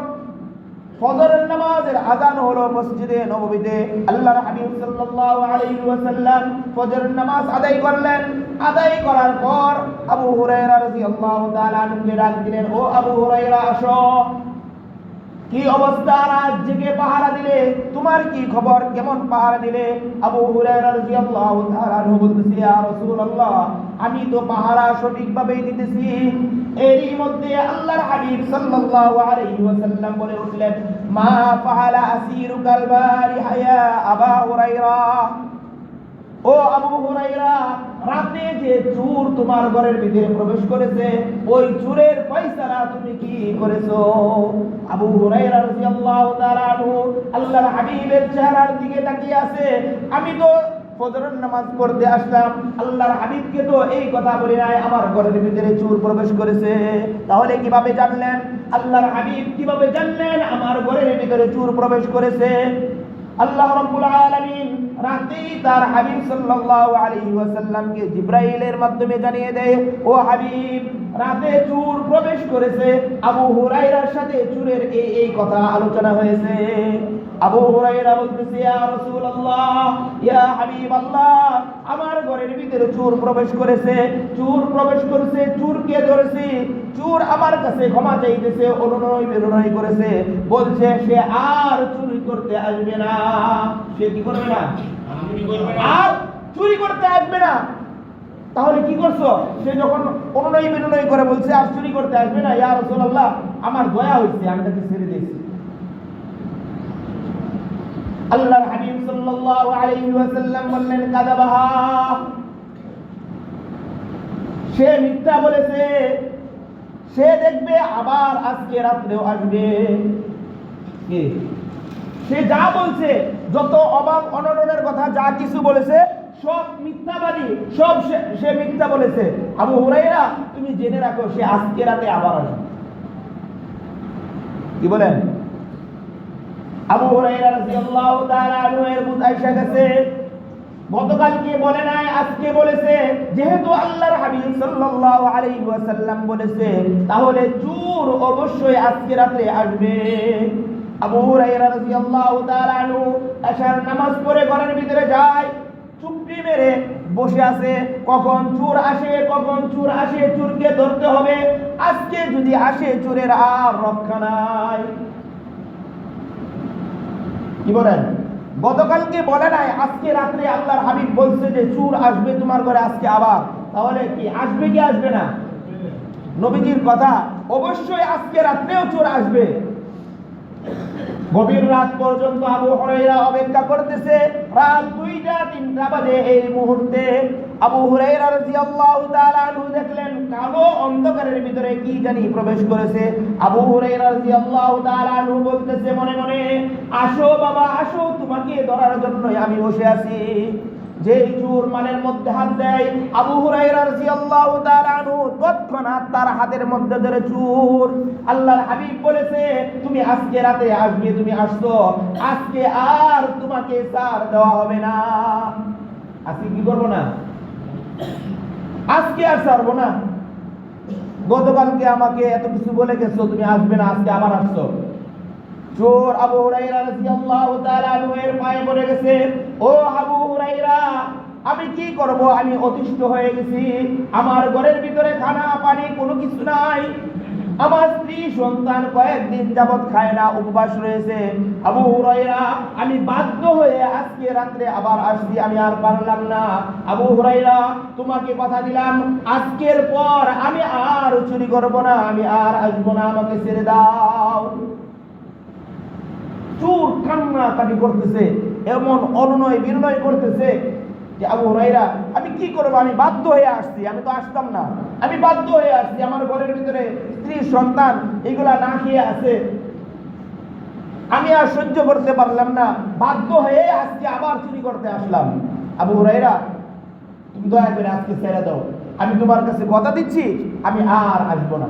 ফজরের নামাজের আযান হলো মসজিদে নববীতে। আল্লাহর হাবিব সাল্লাল্লাহু আলাইহি ওয়াসাল্লাম ফজরের নামাজ আদায় করলেন। আদায় করার পর আবু হুরায়রা রাদিয়াল্লাহু তাআলা আনহুকে ডাক দিলেন, ও আবু হুরায়রা, আসো। কি অবস্থা? রাত জেগে পাহারা দিলে, তোমার কি খবর? কেমন পাহারা দিলে? আবু হুরায়রা রাদিয়াল্লাহু তাআলা আনহু বলতেছে, ইয়া রাসূলুল্লাহ, আমি তো পাহারা সঠিকভাবেই দিতেছি। এরই মধ্যে আল্লাহর হাবিব সাল্লাল্লাহু আলাইহি ওয়াসাল্লাম বলে উঠলেন, মা ফাআলা আসিরুকাল বারিহা ইয়া আবা হুরায়রা। ও আবু হুরায়রা, রাতে যে চোর তোমার ঘরের ভিতরে প্রবেশ করেছে, ওই চোরের ফয়সালা তুমি কি করেছো? আবু হুরায়রা রাদিয়াল্লাহু তাআলা আনহু আল্লাহর হাবিবের চেহারার দিকে তাকিয়ে আছে। আমি তো ফজরের নামাজ পড়তে আসলাম, আল্লাহর হাবিবকে তো এই কথা বলি নাই আমার ঘরের ভিতরে চোর প্রবেশ করেছে। তাহলে কিভাবে জানলেন? আল্লাহর হাবিব কিভাবে জানলেন আমার ঘরের ভিতরে চোর প্রবেশ করেছে? আল্লাহ রাব্বুল আলামিন রাতেই তার হাবিব সাল্লাল্লাহু আলাইহি ওয়াসাল্লামকে জিবরাইলের মাধ্যমে জানিয়ে দেয়, ও হাবিব, রাতে চোর প্রবেশ করেছে, আবু হুরায়রার সাথে চোরের এই কথা আলোচনা হয়েছে। আবু হুরায়রা বলতেছে, ইয়া রাসূলুল্লাহ, ইয়া হাবিবাল্লাহ, আমার ঘরের ভিতরে চোর প্রবেশ করেছে, চোর প্রবেশ করেছে, চোরকে ধরেছি, চোর আমার কাছে ক্ষমা চাইতেছে, অনুনয় বিনয় করেছে, বলছে সে আর চুরি করতে আসবে না। সে কি করবে না? আর চুরি করতে আসবে না। তাহলে কি করছো? সে যখন অনুনয় বিনয় করে বলছে আর চুরি করতে আসবে না, ইয়া রাসূলুল্লাহ, আমার দয়া হইছে, আমি তাকে ছেড়ে দিয়েছি। আল্লাহর হাবিব সাল্লাল্লাহু আলাইহি ওয়াসাল্লাম বললেন, কাযাবাহা, সে মিথ্যা বলেছে, সে দেখবে আবার আজকে রাত্রেও আসবে। কি? সে যা বলছে, যত অভাব অনটনের কথা যা কিছু বলেছে, সব মিথ্যাবাদী, সব সে মিথ্যা বলেছে। আবু হুরায়রা, তুমি জেনে রাখো, সে আজকে রাতে আবার আসবে। কি বলেন? আবু হুরায়রা রাদিয়াল্লাহু তাআলা আনহু এর বুঝ আইসা গেছে, গতকালকে বলে নাই, আজকে বলেছে। যেহেতু আল্লাহর হাবিব সাল্লাল্লাহু আলাইহি ওয়াসাল্লাম বলেছে, তাহলে চোর অবশ্যই আজকে রাতে আসবে। আবু হুরায়রা রাদিয়াল্লাহু তাআলা আনহু এশার নামাজ পড়ে ঘরের ভিতরে যায়, চুপটি মেরে বসে আছে, কখন চোর আসে, কখন চোর আসে, চোরকে ধরতে হবে। আজকে যদি আসে, চোরের আর রক্ষা নাই। কি বলেন? গতকালকে বলে নাই, আজকে রাত্রে আল্লাহর হাবিব বলছে যে চোর আসবে তোমার ঘরে আজকে আবার। তাহলে কি আসবে কি আসবে না? নবীজির কথা, অবশ্যই আজকে রাত্রেও চোর আসবে। গভীর রাত পর্যন্ত আবু হুরায়রা অপেক্ষা করতেছে। রাত 2টা-3টা বাজে। এই মুহূর্তে আবু হুরায়রা রাদিয়াল্লাহু তাআলা আনহু দেখলেন কালো অন্ধকারের ভিতরে কি জানি প্রবেশ করেছে। আবু হুরায়রা রাদিয়াল্লাহু তাআলা আনহু বলতেছে মনে মনে, আসো বাবা, আসো, তোমাকে ধরার জন্যই আমি বসে আছি। যে চোর মালের মধ্যে হাত দেয়, আবু হুরায়রা রাদিয়াল্লাহু তাআলা আনহু তৎক্ষণাৎ তার হাতের মধ্যে ধরে চোর। আল্লাহর হাবিব বলেছে, তুমি আজকে রাতে আসবে, তুমি আসছো, আজকে আর তোমাকে ছাড় দেওয়া হবে না। আজকে কি করবো না? আজকে আর ছাড়বো না। গতকালকে আমাকে এত কিছু বলে গেছো, তুমি আসবে না, আজকে আবার আসছো। চোর আবু হুরায়রা রাদিয়াল্লাহু তাআলা আনহু এর পায়ে পড়ে গেছে, ও আবু হুরায়রা, আমি কি করব? আমি অতিষ্ঠ হয়ে গেছি, আমার ঘরের ভিতরে খানা পানি কোনো কিছু নাই, আমার স্ত্রী সন্তান কয়েকদিন যাবত খায় না, উপবাস রয়েছে। আবু হুরায়রা, আমি বাধ্য হয়ে আজকে রাত্রে আবার আসছি, আমি আর পারলাম না। আবু হুরায়রা, তোমাকে কথা দিলাম আজকের পর আমি আর চুরি করব না, আমি আর আসবো না, আমাকে ছেড়ে দাও। চোর কান্নাকাটি করতেছে, এমন অনুনয় বিনয় করতেছে যে আবু হুরায়রা, আমি কি করবো, আমি বাধ্য হয়ে আসছি, আমি তো আসতাম না, আমি বাধ্য হয়ে আসছি, আমার ঘরের ভিতরে স্ত্রী সন্তান এগুলা না খেয়ে আছে, আমি আর সহ্য করতে পারলাম না, বাধ্য হয়ে আজকে আবার চুরি করতে আসলাম। আবু হুরায়রা, তুমি দয়া করে আজকে ছেড়ে দাও, আমি তোমার কাছে কথা দিচ্ছি আমি আর আসবো না।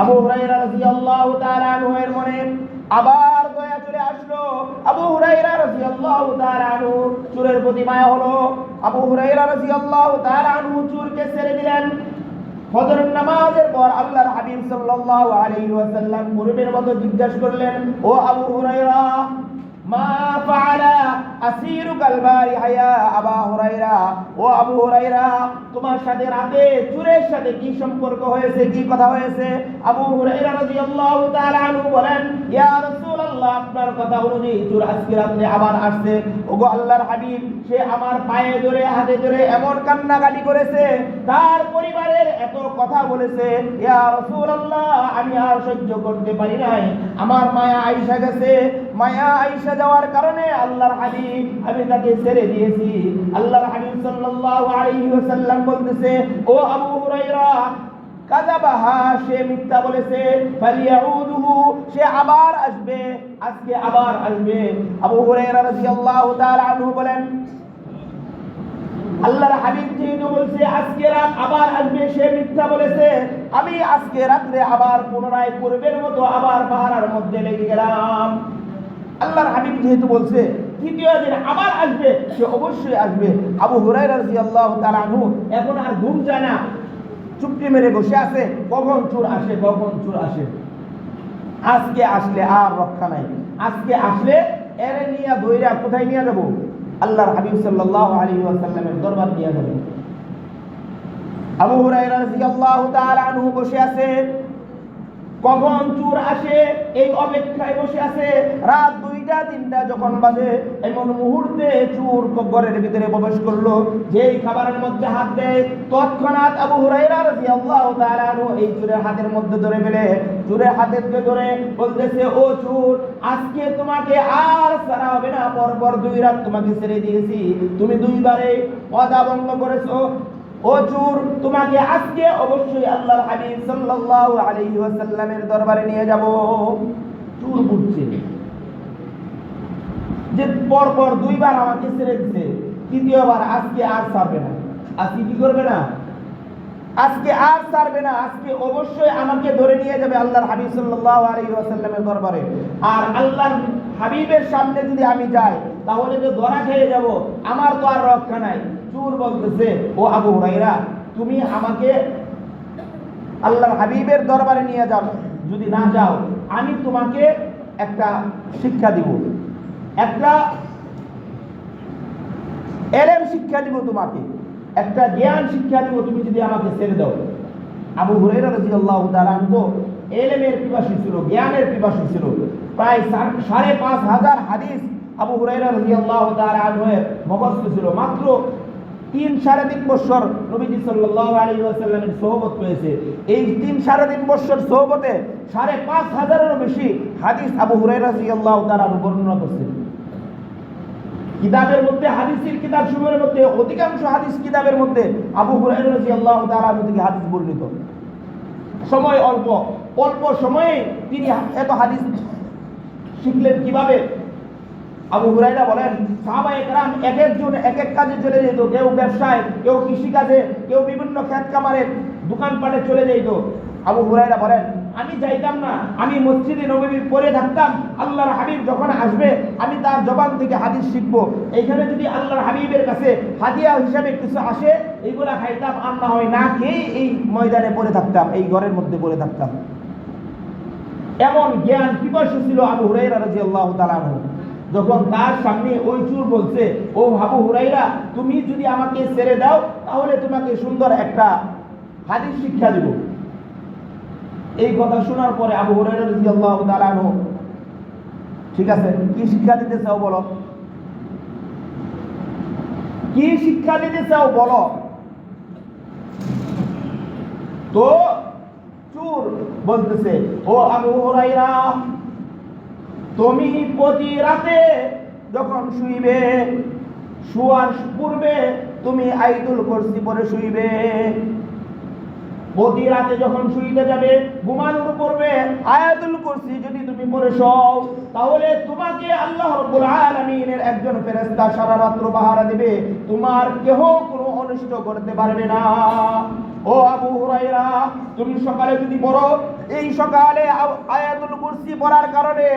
আবু হুরায়রা রাদিয়াল্লাহু তাআলা আনহু এর মনে আবার দয়া চলে আসলো। আবু হুরায়রা রাদিয়াল্লাহু তাআলা আনহু চোরের প্রতি মায়া হলো। আবু হুরায়রা রাদিয়াল্লাহু তাআলা আনহু চোরকে ছেড়ে দিলেন। ফজরের নামাজের পর আল্লাহর হাবিব সাল্লাল্লাহু আলাইহি ওয়াসাল্লাম পূর্বের মতো জিজ্ঞাসা করলেন, ও আবু হুরায়রা, মা ফাআলা আসিরুকাল বারিহা ইয়া আবু হুরায়রা, ও আবু হুরায়রা, তোমার সাথে রাতে চোরের সাথে কি সম্পর্ক হয়েছে, কি কথা হয়েছে? আবু হুরায়রা রাদিয়াল্লাহু তাআলা আনহু বলেন, ইয়া রাসূলুল্লাহ, আপনার কথা অনুযায়ী চোর আজকে রাতে আবার আসছে। ওগো আল্লাহর হাবিব, সে আমার পায়ে ধরে হাতে ধরে এমন কান্নাকাটি করেছে, তার পরিবারের এত কথা বলেছে, ইয়া রাসূলুল্লাহ, আমি আর সহ্য করতে পারি নাই, আমার মায়া আয়েশা গেছে, মায়া আয়েশা যাওয়ার কারণে আল্লাহর হাবিব আমি তাকে ছেড়ে দিয়েছি। আল্লাহর হাবিব সাল্লাল্লাহু আলাইহি ওয়াসাল্লাম বলতেছে, ও আবু হুরায়রা, কাযাবাহা, সে মিথ্যা বলেছে, ফালিয়াউদুহু, সে আবার আসবে, আজকে আবার আসবে। আবু হুরায়রা রাদিয়াল্লাহু তাআলা আনহু বলেন, আল্লাহর হাবিব যেহেতু বলছে আজকে রাত আবার আসবে, সে মিথ্যা বলেছে, আমি আজকে রাত্রে আবার পুনরায় পূর্বের মতো আবার পাহারার মধ্যে লেগে গেলাম। আল্লাহর হাবিব যেহেতু বলছে তৃতীয় দিন আবার আসবে, সে অবশ্যই আসবে। আবু হুরায়রা রাদিয়াল্লাহু তাআলা আনহু এখন আর ঘুম যায় না, চুপটি মেরে বসে আছে, কখন চোর আসে, কখন চোর আসে। আজকে আসলে আর রক্ষা নাই, আজকে আসলে এরে নিয়ে ধইরা কোথায় নিয়ে যাব? আল্লাহর হাবিব সাল্লাল্লাহু আলাইহি ওয়াসাল্লামের দরবার নিয়ে যাব। আবু হুরায়রা রাদিয়াল্লাহু তাআলা আনহু বসে আছে, কখন চোর আসে এই অপেক্ষায় বসে আছে। রাত 2টা-3টা যখন বাজে, এমন মুহূর্তে চোর ঘরের ভিতরে প্রবেশ করলো, যেই খাবারের মধ্যে হাত দেয়, তৎক্ষণাৎ আবু হুরায়রা রাদিয়াল্লাহু তাআলা আনহু এই চোরের হাতের মধ্যে ধরে ফেলে, চোরের হাতের ধরে বলতেছে, ও চোর, আজকে তোমাকে আর ছাড়া হবে না, পরপর 2 রাত তোমাকে ছেড়ে দিয়েছি, তুমি 2বারে ওয়াদা ভঙ্গ করেছো। ও চোর, তোমাকে আজকে অবশ্যই আল্লাহর হাবিব সাল্লাল্লাহু আলাইহি ওয়াসাল্লামের দরবারে নিয়ে যাব। চোর বুঝছে যে পরপর 2বার আমাকে ছেড়ে দিয়েছে, তৃতীয়বার আজকে আর ছাড়বে না। আজকে কি করবে না? আজকে আর ছাড়বে না, আজকে অবশ্যই আমাকে ধরে নিয়ে যাবে আল্লাহর হাবিব সাল্লাল্লাহু আলাইহি ওয়াসাল্লামের দরবারে। আর আল্লাহর হাবিবের সামনে যদি আমি যাই, তাহলে তো ধরা খেয়ে যাব, আমার তো আর রক্ষা নাই। চোর বলতেছে, ও আবু হুরায়রা, তুমি আমাকে আল্লাহর হাবিবের দরবারে নিয়ে যাও, যদি না যাও আমি তোমাকে একটা শিক্ষা দিব, একটা এলেম শিক্ষা দিব, তোমাকে একটা জ্ঞান শিক্ষা দিব, তুমি যদি আমাকে ছেড়ে দাও। আবু হুরায়রা রাদিয়াল্লাহু তাআলা আনহু এলেমের পিপাসী ছিল, জ্ঞানের পিপাসী ছিল। প্রায় 5,500 হাদিস আবু হুরায়রা রাদিয়াল্লাহু তাআলা আনহু মুখস্থ ছিল। মাত্র 3-3.5 বছর নবীজি সাল্লাল্লাহু আলাইহি ওয়াসাল্লামের সোহবত পেয়েছে। এই 3-3.5 বছর সোহবতে 5,500-এরও বেশি হাদিস আবু হুরায়রা রাদিয়াল্লাহু তাআলা বর্ণনা করেছেন। কিতাবের মধ্যে, হাদিসের কিতাব সমূহের মধ্যে অধিকাংশ হাদিস কিতাবের মধ্যে আবু হুরায়রা রাদিয়াল্লাহু তাআলা থেকে হাদিস বর্ণিত। সময় অল্প, অল্প সময়ে তিনি এত হাদিস শিখলেন কিভাবে? আবু হুরায়রা বলেন, সাহাবায়ে কেরাম এক একজন এক এক কাজে চলে যেত, কেউ ব্যবসায়, কেউ কৃষিকাজে, কেউ বিভিন্ন ক্ষেত খামারে দোকানপাটে চলে যেত। আবু হুরায়রা বলেন, আমি যাইতাম না, আমি মসজিদে নববী পড়ে থাকতাম, আল্লাহর হাবিব যখন আসবে আমি তার জবান থেকে হাদিস শিখব। এইখানে যদি আল্লাহর হাবিবের কাছে হাদিয়া হিসাবে কিছু আসে, এইগুলা খাইতাম, আর না হয় না খেয়ে এই ময়দানে পড়ে থাকতাম, এই ঘরের মধ্যে পড়ে থাকতাম। এমন জ্ঞান পিপাসু ছিল আবু হুরায়রা রাদিয়াল্লাহু তাআলা আনহু। যখন তার সামনে ওই চোর বলছে, ও আবু হুরায়রা, তুমি যদি আমাকে ছেড়ে দাও তাহলে তোমাকে সুন্দর একটা হাদিস শিক্ষা দিব, এই কথা শোনার পরে আবু হুরায়রা রাদিয়াল্লাহু তাআলা আনহু, ঠিক আছে, কি শিক্ষা দিতে চাও বলো, কি শিক্ষা দিতে চাও বলো? তো চোর বলতেছে, ও আবু হুরায়রা, তুমি প্রতি রাতে যখন শুইবে, শোয়ার পূর্বে তুমি আয়াতুল কুরসি পড়ে শুইবে। প্রতি রাতে যখন শুইতে যাবে, ঘুমানোর পূর্বে আয়াতুল কুরসি যদি তুমি পড়ে শোও, তাহলে তোমাকে আল্লাহ রাব্বুল আলামিনের একজন ফেরেশতা সারা রাত পাহারা দিবে, তোমার কেহ কোনো অনিষ্ট করতে পারবে না। ও আবু হুরায়রা, তুমি সকালে যদি পড়ো, এই সকালে আয়াতুল কুরসি পড়ার কারণে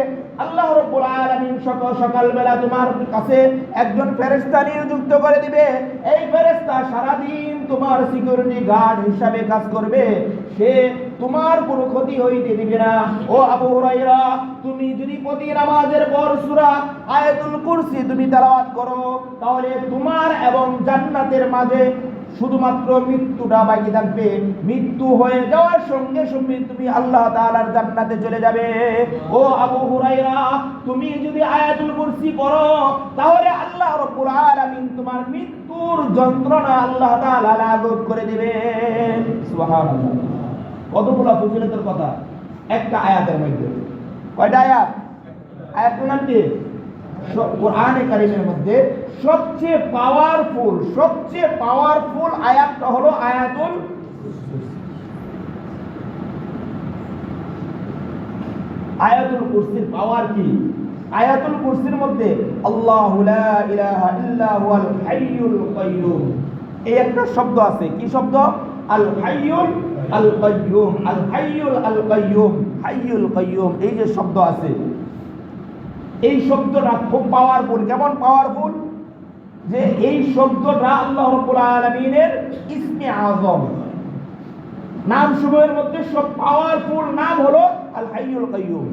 আল্লাহ রাব্বুল আলামিন সকালবেলা তোমার কাছে একজন ফেরেশতা নিযুক্ত করে দিবে। এই ফেরেশতা সারা দিন তোমার সিকিউরিটি গার্ড হিসাবে কাজ করবে, সে তোমার কোনো ক্ষতি হইতে দিবে না। ও আবু হুরায়রা, তুমি যদি প্রতি নামাজের পর সূরা আয়াতুল কুরসি তুমি তেলাওয়াত করো, তাহলে তোমার এবং জান্নাতের মাঝে শুধুমাত্র মৃত্যুটা বাকি থাকবে। মৃত্যু হয়ে যাওয়ার সঙ্গে সঙ্গে তুমি আল্লাহ তাআলার জান্নাতে চলে যাবে। ও আবু হুরায়রা, তুমি যদি আয়াতুল কুরসি পড়ো, তাহলে আল্লাহ রাব্বুল আলামিন তোমার মৃত্যুর যন্ত্রণা আল্লাহ তাআলা লাঘব করে দিবেন। সুবহানাল্লাহ। কতগুলো ফজিলতের কথা একটা আয়াতের মধ্যে। কয়টা আয়াত? আয়াতের নাম কি? কোরআনে কারীমের মধ্যে সবচেয়ে পাওয়ারফুল আয়াতটা হলো আয়াতুল কুরসির পাওয়ার কি? আয়াতুল কুরসির মধ্যে আল্লাহু লা ইলাহা ইল্লা হুয়াল হাইয়ুল কাইয়্যুম, এই একটা শব্দ আছে। কি শব্দ? আল হাইয়ুল আল কাইয়্যুম, আল হাইয়ুল আল কাইয়্যুম, হাইয়ুল কাইয়্যুম, এই যে শব্দ আছে, এই শব্দটা খুব পাওয়ারফুল। কেমন পাওয়ারফুল? যে এই শব্দটা আল্লাহ রাব্বুল আলামিনের ইসমে আযম, নাম সমূহের মধ্যে সব পাওয়ারফুল নাম হলো আল হাইয়ুল কাইয়্যুম।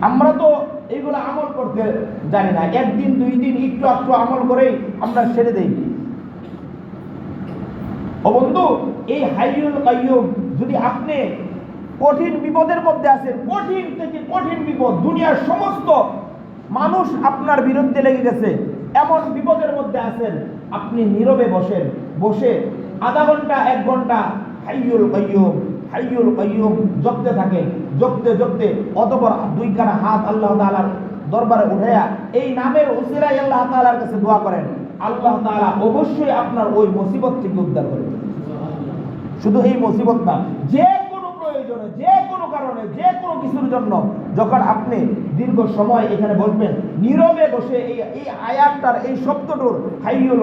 আমরা তো এইগুলো আমল করতে জানি না, একদিন দুই দিন একটু একটু আমল করেই আমরা ছেড়ে দেই। ও বন্ধু, এই হাইয়ুল কাইয়্যুম যদি আপনি কঠিন বিপদের মধ্যে আছেন, কঠিন থেকে কঠিন বিপদ, দুনিয়ার সমস্ত মানুষ আপনার বিরুদ্ধে লেগে গেছে, এমন বিপদের মধ্যে আছেন, আপনি নীরবে বসে আধা ঘন্টা 1 ঘন্টা হাইয়ুল কাইয়্যুম হাইয়ুল কাইয়্যুম জপতে থাকেন। জপতে অতঃপর 2 কানা হাত আল্লাহ তাআলার দরবারে উঠায়া এই নামের উসিলায় আল্লাহ তাআলার কাছে দোয়া করেন, আল্লাহ তাআলা অবশ্যই আপনার ওই মুসিবত থেকে উদ্ধার করবেন। শুধু এই মুসিবত না, যে কোনো প্রয়োজনে, যে কোনো কারণে, যে কোনো কিছুর জন্য যখন আপনি দীর্ঘ সময় এখানে বসবেন, নীরবে বসে এই আয়াতটার, এই শব্দটার হাইয়ুল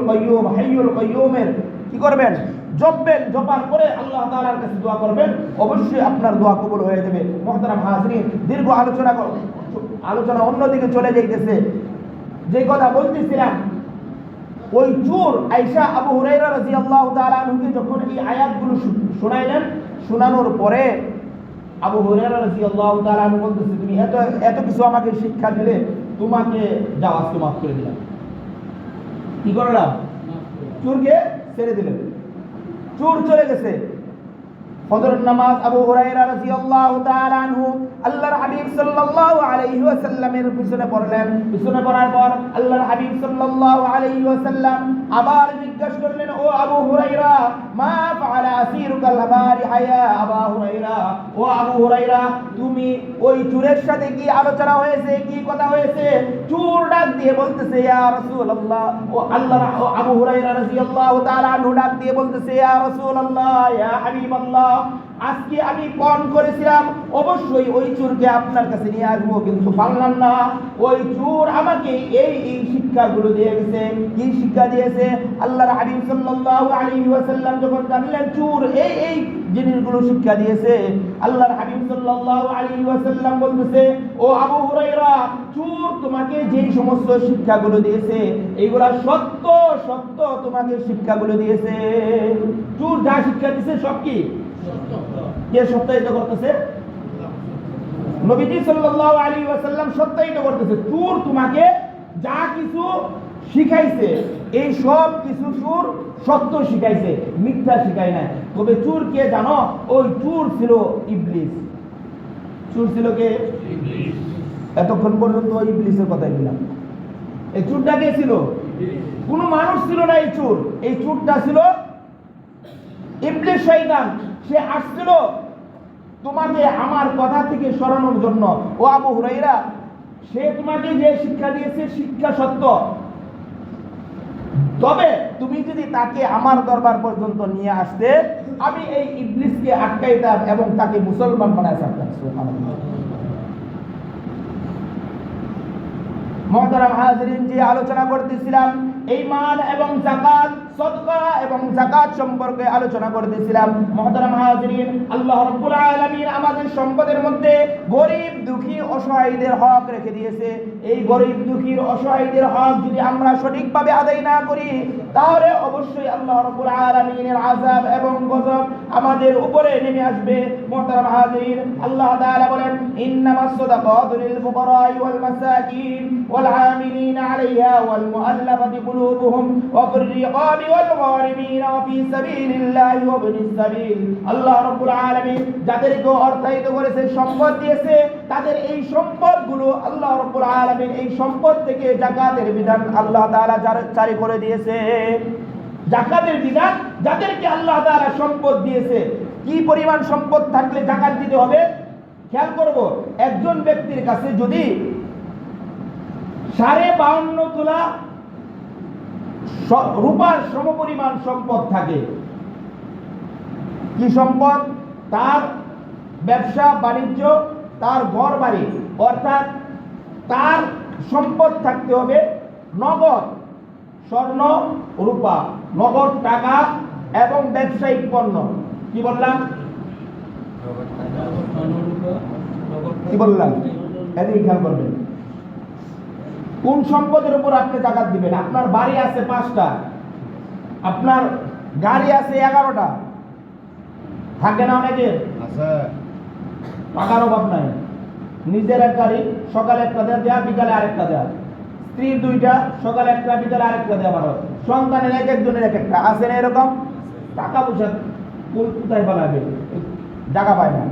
কাইয়্যুমের কি করবেন? জপবেন। জপার পরে আল্লাহ তাআলার কাছে দোয়া করবেন, অবশ্যই আপনার দোয়া কবুল হয়ে যাবে। মুহতারাম হাজরিন, দীর্ঘ আলোচনা অন্যদিকে চলে যাইতেছে। যে কথা বলতেছিলাম, ওই চোর আয়েশা আবু হুরায়রা রাদিয়াল্লাহু তাআলা আনহুকে যখন এই আয়াতগুলো শোনাইলেন, শোনানোর পরে আবু হুরায়রা রাদিয়াল্লাহু তাআলা আনহু বলতেছে, তুমি এত কিছু আমাকে শিক্ষা দিলে, তোমাকে যাও আজকে মাফ করে দিলাম। কি করলাম? চোরকে ছেড়ে দিলেন। চোর চলে গেছে। ফজরের নামাজ আবু হুরায়রা রাদিয়াল্লাহু তাআলা আনহু আল্লাহর হাবিব সাল্লাল্লাহু আলাইহি ওয়াসাল্লামের পিছনে পড়লেন। পিছনে পড়ার পর আল্লাহর হাবিব সাল্লাল্লাহু আলাইহি ওয়াসাল্লাম আবার জিজ্ঞাসা করলেন, ও আবু হুরায়রা, মা ফাআলা আসিরুকাল বারিহা ইয়া আবু হুরায়রা, ও আবু হুরায়রা, তুমি ওই চোরের সাথে কি আলোচনা হয়েছে, কি কথা হয়েছে? চোর ডাক দিয়ে বলতেছে, ইয়া রাসূলুল্লাহ, ও আল্লাহর আবু হুরায়রা রাদিয়াল্লাহু তাআলা আনহু ডাক দিয়ে বলতেছে, ইয়া রাসূলুল্লাহ, ইয়া হাবিবাল্লাহ, আজকে আমি পণ করেছিলাম অবশ্যই ওই চোরকে আপনার কাছে নিয়ে আসবো, কিন্তু পারলাম না। ওই চোর আমাকে এই শিক্ষাগুলো দিয়ে গেছে। কি শিক্ষা দিয়েছে? আল্লাহর হাবিব সাল্লাল্লাহু আলাইহি ওয়াসাল্লাম যখন জানলেন চোর এই জিনিসগুলো শিক্ষা দিয়েছে, আল্লাহর হাবিব সাল্লাল্লাহু আলাইহি ওয়াসাল্লাম বলতেছে, ও আবু হুরায়রা, চোর তোমাকে যে সমস্ত শিক্ষাগুলো দিয়েছে, এইগুলা সত্য তোমাকে শিক্ষাগুলো দিয়েছে। চোর যা শিক্ষা দিয়েছে সব কি কে সত্যায়িত করতেছে? নবীজি সাল্লাল্লাহু আলাইহি ওয়াসাল্লাম সত্যায়িত করতেছে। চোর তোমাকে যা কিছু শিখাইছে এই সব কিছু চোর সত্য শিখাইছে, মিথ্যা শিখাই নাই। তবে চোর কে জানো? ওই চোর ছিল ইবলিস। চোর ছিল কে? ইবলিস। এতক্ষণ পর্যন্ত ইবলিসের কথাই বললাম। এই চোরটা কে ছিল? কোনো মানুষ ছিল না এই চোর। এই চোরটা ছিল ইবলিস, শয়তান। সে আসছিল তোমাকে আমার কথা থেকে সরানোর জন্য। ও আবু হুরায়রা, সে তোমাকে যে শিক্ষা দিয়েছে শিক্ষা সত্য, তবে তুমি যদি তাকে আমার দরবার পর্যন্ত নিয়ে আসতে, আমি এই ইবলিসকে আটকাইতাম এবং তাকে মুসলমান বানায় ছাড়তাম। সুবহানাল্লাহ। মুহতারাম হাজিরিন, যে আলোচনা করতেছিলাম ঈমান এবং যাকাত, সদকা এবং যাকাত সম্পর্কে আলোচনা করতেছিলাম। মুহতারাম হাজিরিন, আল্লাহ রাব্বুল আলামিন আমাদের সম্পদের মধ্যে গরীব দুঃখী অসহায়দের হক রেখে দিয়েছে। এই গরীব দুঃখীর অসহায়দের হক যদি আমরা সঠিকভাবে আদায় না করি, তাহলে অবশ্যই আল্লাহ রাব্বুল আলামিনের আযাব এবং গজব আমাদের উপরে নেমে আসবে। মুহতারাম হাজিরিন, আল্লাহ তাআলা বলেন, ইন্নামাস সাদাকাতু লিল ফুকারা'i ওয়াল মাসাকিন ওয়াল আমিলিনা আলাইহা ওয়াল মুআল্লাফাতি কুলুবুহুম ওয়া ফির রিকাবি ওয়াল গারিমিনা ওয়া ফি সাবিলিল্লাহি ওয়া ইবনিস সাবিল। আল্লাহ রাব্বুল আলামিন যাদেরকে অর্থায়িত করেছে, সম্পদ দিয়েছে, তাদের এই সম্পদগুলো আল্লাহ রাব্বুল আলামিন এই সম্পদ থেকে যাকাতের বিধান আল্লাহ তাআলা জারি করে দিয়েছে। যাকাতের বিধান, যাদেরকে আল্লাহ তাআলা সম্পদ দিয়েছে, কি পরিমাণ সম্পদ থাকলে যাকাত দিতে হবে খেয়াল করব। একজন ব্যক্তির কাছে যদি 52.5 তোলা রূপার সমপরিমাণ সম্পদ থাকে, কি সম্পদ? তার ব্যবসা বাণিজ্য, তার ঘর বাড়ি, অর্থাৎ তার সম্পদ থাকতে হবে নগদ স্বর্ণ রূপা, নগদ টাকা এবং ব্যবসায়িক পণ্য। কি বললাম? কি বললাম? এদিকে খেয়াল করবেন। কোন সম্পদের উপর আপনি যাকাত দিবেন? আপনার বাড়ি আছে 5টা, আপনার গাড়ি আছে 11টা, থাকে না অনেকে? টাকার অভাব নাই, নিজের এক গাড়ি, সকালে একটা দেয়া, বিকালে আরেকটা দেয়া, স্ত্রীর 2টা, সকালে একটা, বিকালে আরেকটা দেয়া, বারো সন্তানের এক একজনের এক একটা। আছে না এরকম? টাকা পয়সা কোথায় পালাবে, জায়গা পায় না।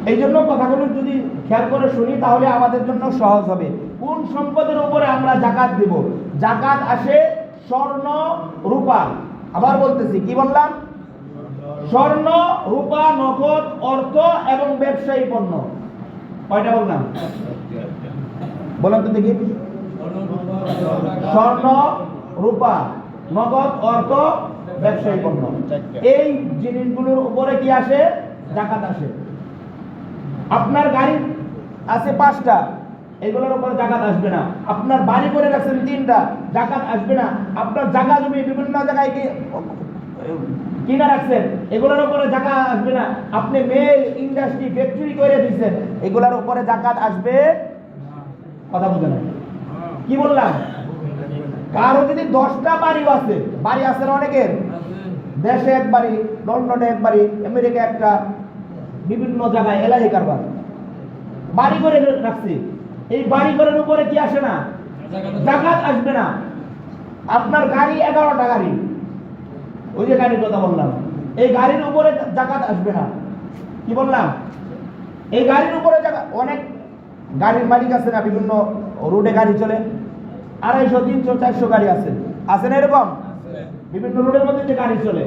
এই জন্য কথাগুলো যদি খেয়াল করে শুনি তাহলে আমাদের জন্য সহজ হবে। কোন সম্পদের উপরে আমরা যাকাত দেব? যাকাত আসে স্বর্ণ রূপা। আবার বলতেছি, কি বললাম? স্বর্ণ রূপা, নগদ অর্থ এবং ব্যবসায়ী পণ্য। কয়টা বললাম? বলেন তো দেখি। স্বর্ণ রূপা, নগদ অর্থ, ব্যবসায়ী পণ্য, এই জিনিসগুলোর উপরে কি আসে? যাকাত আসে। আপনার গাড়ি আছে 5টা, এগুলোর উপরে যাকাত আসবে না। আপনার বাড়ি করে রাখছেন 3টা, যাকাত আসবে না। আপনার জায়গা জমি বিভিন্ন জায়গায় কিনা রাখছেন, এগুলোর উপরে যাকাত আসবে না। আপনি মেল ইন্ডাস্ট্রি ফ্যাক্টরি করে দিচ্ছেন, এগুলোর উপরে যাকাত আসবে? কথা বুঝে না? কি বললাম? কারো যদি 10টা বাড়িও আছে, বাড়ি আছে না অনেকের, দেশে এক বাড়ি, লন্ডনে এক বাড়ি, আমেরিকা একটা, বিভিন্ন জায়গায় এলাহি কারবার, বাড়ি করে রাখছে, এই বাড়ি ঘরের উপরে কি আসে না? যাকাত আসবে না। আপনার গাড়ি 11টা গাড়ি, ওই যে গাড়ির কথা বললাম, এই গাড়ির উপরে যাকাত আসবে না। কি বললাম? এই গাড়ির উপরে যাকাত, অনেক গাড়ির মালিক আছে না, বিভিন্ন রোডে গাড়ি চলে, 250, 300, 400 গাড়ি আছে, আছে না এরকম? বিভিন্ন রোডের মধ্যে যে গাড়ি চলে,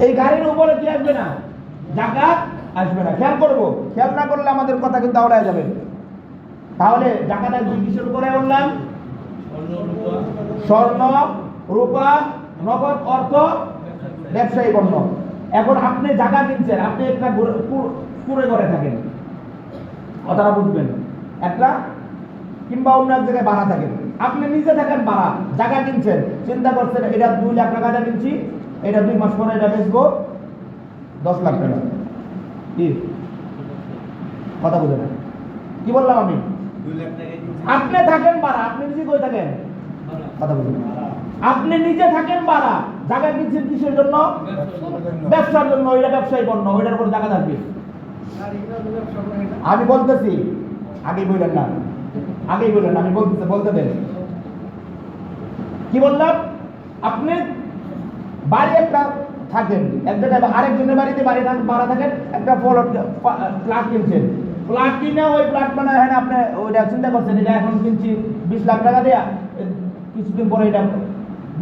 এই গাড়ির উপরে কি আসবে না? যাকাত আসবে না। খেয়াল করবো, খেয়াল না করলে আমাদের কথা কিন্তু আওড়ায় যাবে। তাহলে যাকাত আসবে কিসের উপরে বললাম? স্বর্ণ রূপা, নগদ অর্থ, ব্যবসায়ী পণ্য। এখন আপনি জায়গা কিনছেন, আপনি একটা কুড়ে ঘরে থাকেন, কথাটা বুঝবেন, একটা কিংবা অন্য এক জায়গায় ভাড়া থাকেন, আপনি নিজে থাকেন ভাড়া, জায়গা কিনছেন, চিন্তা করছেন এটা 2 লাখ টাকা দিয়ে কিনছি, এটা 2 মাস পরে এটা বেচবো 10 লাখ টাকা। কি কথা বুঝে না? কি বললাম আমি? 2 লাখ টাকা আপনি থাকেন ভাড়া, আপনি নিজে কই থাকেন? কথা বুঝে না? আপনি নিজে থাকেন ভাড়া, জায়গা কিনছেন কিসের জন্য? ব্যবসার জন্য। ওইটা ব্যবসায়ী পণ্য, ওইটার উপর জায়গা থাকবে। আমি বলতেছি, আগেই বললেন না, আগেই বললেন, আমি বলতেছি, বলতে দেন। কি বললাম? আপনি বাড়ি একটা থাকেন এক জায়গায়, আরেকজনের বাড়িতে ভাড়া থাকেন, একটা ফ্ল্যাট কিনছেন, ফ্ল্যাট কিনে ওই ফ্ল্যাট মানে হ্যাঁ আপনি ওইটা চিন্তা করছেন এটা এখন কিনছি 20 লাখ টাকা দেয়া, কিছুদিন পরে এটা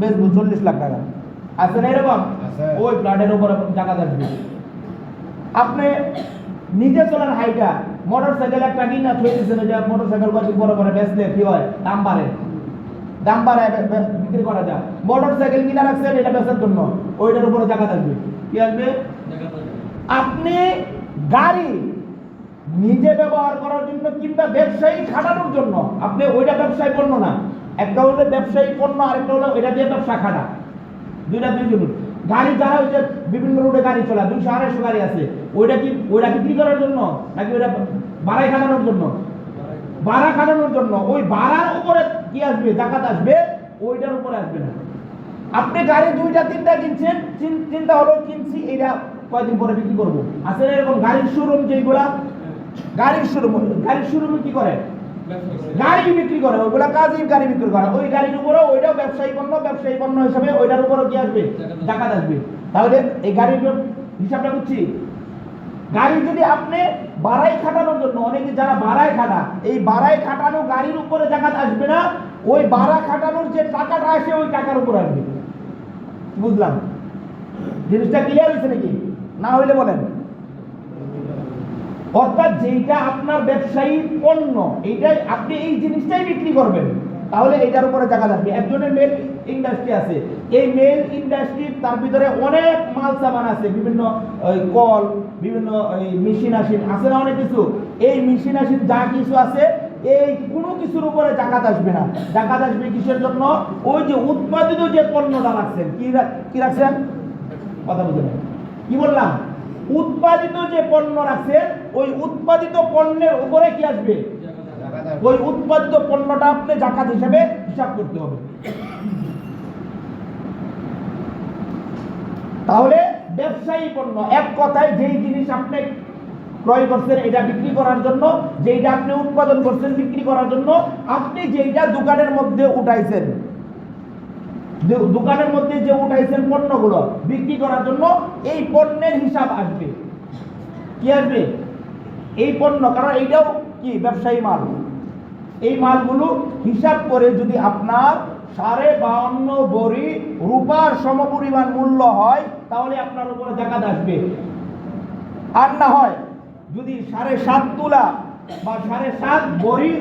বেচবো 40 লাখ টাকা, আছে না এরকম? ওই ফ্ল্যাটের উপরে টাকা আসবে। আপনি নিজে চলেন হাইটা, মোটর সাইকেল একটা কিনা থই দিচ্ছেন, এটা মোটর সাইকেল কয়েক বড় বড় বেচলে কি হয়? দাম বাড়ে, দাম বাড়ায় বিক্রি করা যায়। মোটর সাইকেল কিনা রাখছেন এটা বেচার জন্য, ওইটার উপরে টাকা আসবে। কি আসবে? আপনি গাড়ি নিজে ব্যবহার করার জন্য কিংবা ব্যবসায়ী খাটানোর জন্য, আপনি ওইটা ব্যবসায়ী পণ্য না, একটা হলো ব্যবসায়ী পণ্য, আরেকটা হলো এটা দিয়ে ব্যবসা খাটা, দুইটা দুই জিনিস। গাড়ি যারা ওই যে বিভিন্ন রুটে গাড়ি চলা 200-250 গাড়ি আছে, ওইটা বিক্রি করার জন্য নাকি ওইটা ভাড়ায় খাটানোর জন্য? ভাড়া খাটানোর জন্য। ওই ভাড়ার উপরে কি আসবে? জাকাত আসবে, ওইটার উপরে আসবে না। আপনি গাড়ি 2টা-3টা কিনছেন, চিন্তা হলো কিনছি এটা কয়দিন পরে বিক্রি করবো, আসলে এরকম গাড়ির শোরুম যেগুলা, গাড়ির শোরুমে কি করে? গাড়ি বিক্রি করে, ওইগুলা কাজই গাড়ি বিক্রি করে, ওই গাড়ির উপরে ওইটাও ব্যবসায়ী পণ্য হিসাবে ওইটার উপরে কি আসবে? জাকাত আসবে। তাহলে এই গাড়ির হিসাবটা বুঝছি। গাড়ি যদি আপনি বাড়াই খাটানোর জন্য, অনেকে যারা বাড়াই খাটা, এই বাড়াই খাটানো গাড়ির উপরে জাকাত আসবে না, ওই বাড়া খাটানোর যে টাকাটা আসে ওই টাকার উপর আসবে। বুঝলাম? জিনিসটা ক্লিয়ার হয়েছে নাকি? না হইলে বলেন। অর্থাৎ যেটা আপনার ব্যবসায়ী পণ্য, এইটাই আপনি এই জিনিসটাই বিক্রি করবেন, তাহলে এটার উপরে জাকাত আসবে। একজনের মেল ইন্ডাস্ট্রি আছে, এই মেল ইন্ডাস্ট্রি তার ভিতরে অনেক মাল সামান আছে, বিভিন্ন কল, বিভিন্ন মেশিন আসিন আছে না, অনেক কিছু। এই মেশিন আসিন যা কিছু আছে, এই কোনো কিছুর উপরে জাকাত আসবে না। জাকাত আসবে কিসের জন্য? ওই যে উৎপাদিত যে পণ্যটা রাখছেন, কি রাখছেন? কথা বুঝে নেন কি বললাম? উৎপাদিত যে পণ্য রাখছেন, ওই উৎপাদিত পণ্যের উপরে কি আসবে? ওই উৎপাদিত পণ্যটা আপনি জাকাত হিসেবে হিসাব করতে হবে। তাহলে ব্যবসায়ী পণ্য, এক কথায় যেই জিনিস আপনি ক্রয় করছেন এটা বিক্রি করার জন্য, যেইটা আপনি উৎপাদন করছেন বিক্রি করার জন্য, আপনি যেইটা দোকানের মধ্যে উঠাইছেন, দোকানের মধ্যে যে উঠাইছেন পণ্যগুলো বিক্রি করার জন্য, এই পণ্যের হিসাব আসবে। কি আসবে? এই পণ্য, কারণ এইটাও কি ব্যবসায়ী মাল। এই মালগুলো হিসাব করে যদি আপনার 52.5 ভরি রূপার সমপরিমাণ মূল্য হয়, তাহলে আপনার উপরে জাকাত আসবে। আর না হয় যদি 7.5 তোলা বা 7.5 ভরি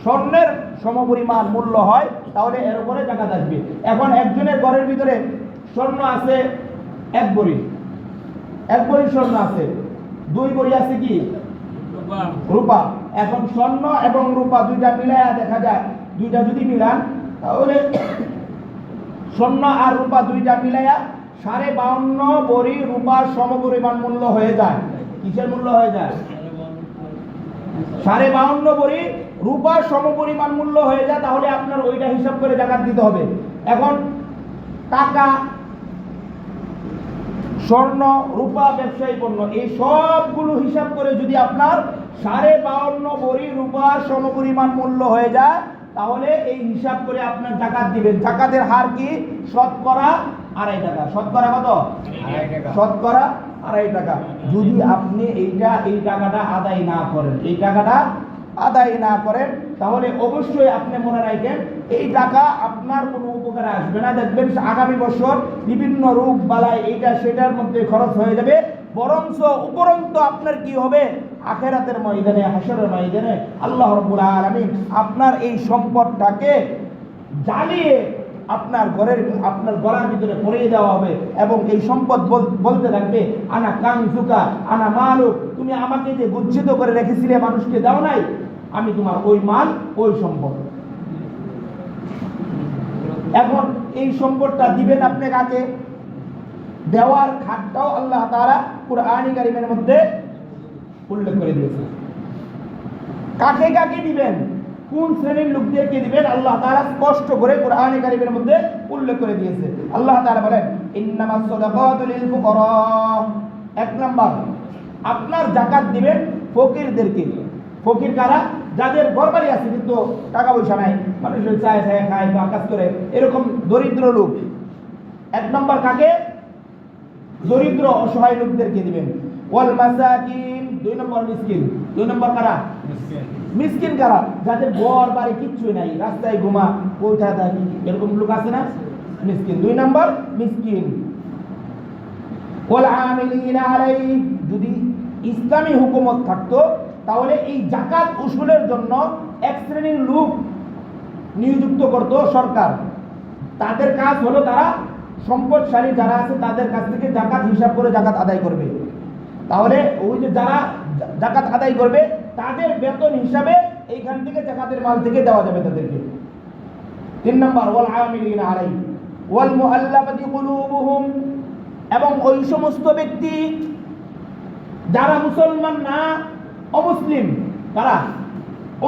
স্বর্ণের সমপরিমাণ মূল্য হয়, তাহলে এর উপরে জাকাত আসবে। এখন একজনের ঘরের ভিতরে স্বর্ণ আছে 1 ভরি, 1 ভরি স্বর্ণ আছে, 2 ভরি আছে কি? রূপা। এখন স্বর্ণ এবং রূপা দুইটা মিলায়া দেখা যায়, দুইটা যদি মিলান, তাহলে স্বর্ণ আর রূপা দুইটা মিলায়া 52.5 ভরি রূপার সমপরিমাণ মূল্য হয়ে যায়। কিসের মূল্য হয়ে যায়? 52.5 ভরি রূপার সমপরিমাণ মূল্য হয়ে যায়। তাহলে আপনার ওইটা হিসাব করে জাকাত দিতে হবে। এখন টাকা, স্বর্ণ, রূপা, ব্যবসায়ী পণ্য, এই সবগুলো হিসাব করে যদি আপনার 52.5 ভরি রূপার সমপরিমাণ মূল্য হয়ে যায়, তাহলে এই হিসাব করে আপনার জাকাত দিবেন। জাকাতের হার কি? শতকরা 2.5 টাকা। শতকরা কত? 2.5 টাকা। শতকরা 2.5 টাকা। যদি আপনি এই টাকাটা আদায় না করেন, এই টাকাটা আদায় না করেন, তাহলে অবশ্যই আপনি মনে রাখেন এই টাকা আপনার কোনো উপকারে আসবে না। দেখবেন আগামী বছর বিভিন্ন রোগ বালাই এইটা সেটার মধ্যে খরচ হয়ে যাবে, বরঞ্চ উপরন্ত আপনার কি হবে? আখিরাতের ময়দানে, হাসরের ময়দানে আল্লাহ রাব্বুল আলামিন আপনার এই সম্পদটাকে জ্বালিয়ে আপনার গলার ভিতরে পরিয়ে দেওয়া হবে, এবং এই সম্পদ বলতে থাকবে, আনা কানজুকা আনা মালুক, তুমি আমাকে যে গচ্ছিত করে রেখেছিলে, মানুষকে দাও নাই, আমি তোমার ওই মাল, ওই সম্পদ। এখন এই সম্পদটা দিবেন আপনি কাকে? দেওয়ার খাতটাও আল্লাহ তাআলা কুরআনী কারীমের মধ্যে উল্লেখ করে দিয়েছে। কাকে কাকে দিবেন, কোন শ্রেণীর লোকদেরকে দিবেন, আল্লাহ তাআলা স্পষ্ট করে কুরআনী কারীমের মধ্যে উল্লেখ করে দিয়েছে। আল্লাহ তাআলা বলেন, ইন্নামাস সাদাকাতু লিল ফুকারা। 1 নাম্বার, আপনার জাকাত দিবেন ফকিরদেরকে। ফকির কারা? যাদের ঘরবাড়ি আছে কিন্তু টাকা পয়সা নাই, মানুষের চায় চায় খায় বা কাজ করে, এরকম দরিদ্র লোক। 1 নম্বর কাকে? দরিদ্র অসহায় লোকদেরকে দিবেন। ওয়াল মাসাকিন, 2 নম্বর মিসকিন। 2 নম্বর কারা? মিসকিন কারা? যাদের ঘর বাড়ি কিচ্ছুই নাই, রাস্তায় ঘুমা, কোথায় থাকি, এরকম লোক আছে না, মিসকিন। 2 নম্বর মিসকিন। ওয়াল আমিলিনা আলাইহি, যদি ইসলামী হুকুমত থাকতো তাহলে এই যাকাত উসুলের জন্য এক শ্রেণীর লোক নিযুক্ত করত সরকার। তাদের কাজ হলো তারা সম্পদশালী যারা আছে তাদের কাছ থেকে যাকাত হিসাব করে যাকাত আদায় করবে। তাহলে ওই যে যারা যাকাত আদায় করবে তাদের বেতন হিসাবে এইখান থেকে যাকাতের মাল থেকে দেওয়া যাবে তাদেরকে। 3 নম্বর ওয়াল আমিলিনা আলাইহি ওয়াল মুআল্লাফাতি কুলুবুহুম, এবং ওই সমস্ত ব্যক্তি যারা মুসলমান না, অমুসলিম। কারা?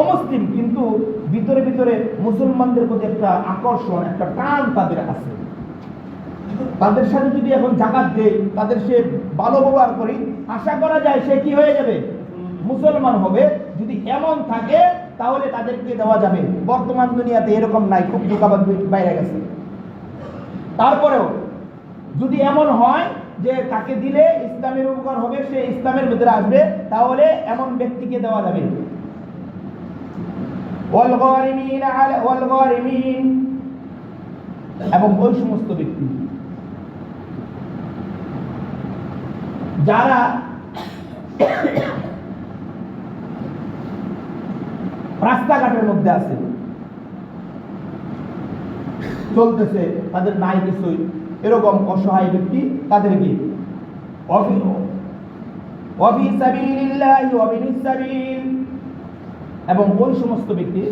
অমুসলিম, কিন্তু ভিতরে ভিতরে মুসলমানদের প্রতি একটা আকর্ষণ, একটা টান তাদের আছে। তাদের সাথে যদি এখন যাকাত দেয়, তাদের সে ভালো ব্যবহার করি, আশা করা যায় সে কি হয়ে যাবে? মুসলমান হবে। যদি এমন থাকে তাহলে তাদেরকে দেওয়া যাবে। বর্তমান দুনিয়াতে এরকম নাই, খুব ধোঁকাবাজ বাইরে গেছে। তারপরেও যদি এমন হয় যে তাকে দিলে ইসলামের উপকার হবে, সে ইসলামের ভিতরে আসবে, তাহলে এমন ব্যক্তিকে দেওয়া যাবে। ওয়াল গারিমিন আলা ওয়াল গারিমিন, এবং ওই সমস্ত ব্যক্তি যারা রাস্তাঘাটের মধ্যে আছে, চলতেছে, তাদের নাই কিছুই, এরকম অসহায় ব্যক্তি, তাদেরকে ওয়াফি সাবিলিল্লাহি ওয়া বিনিস সাবিল, এবং ওই সমস্ত ব্যক্তি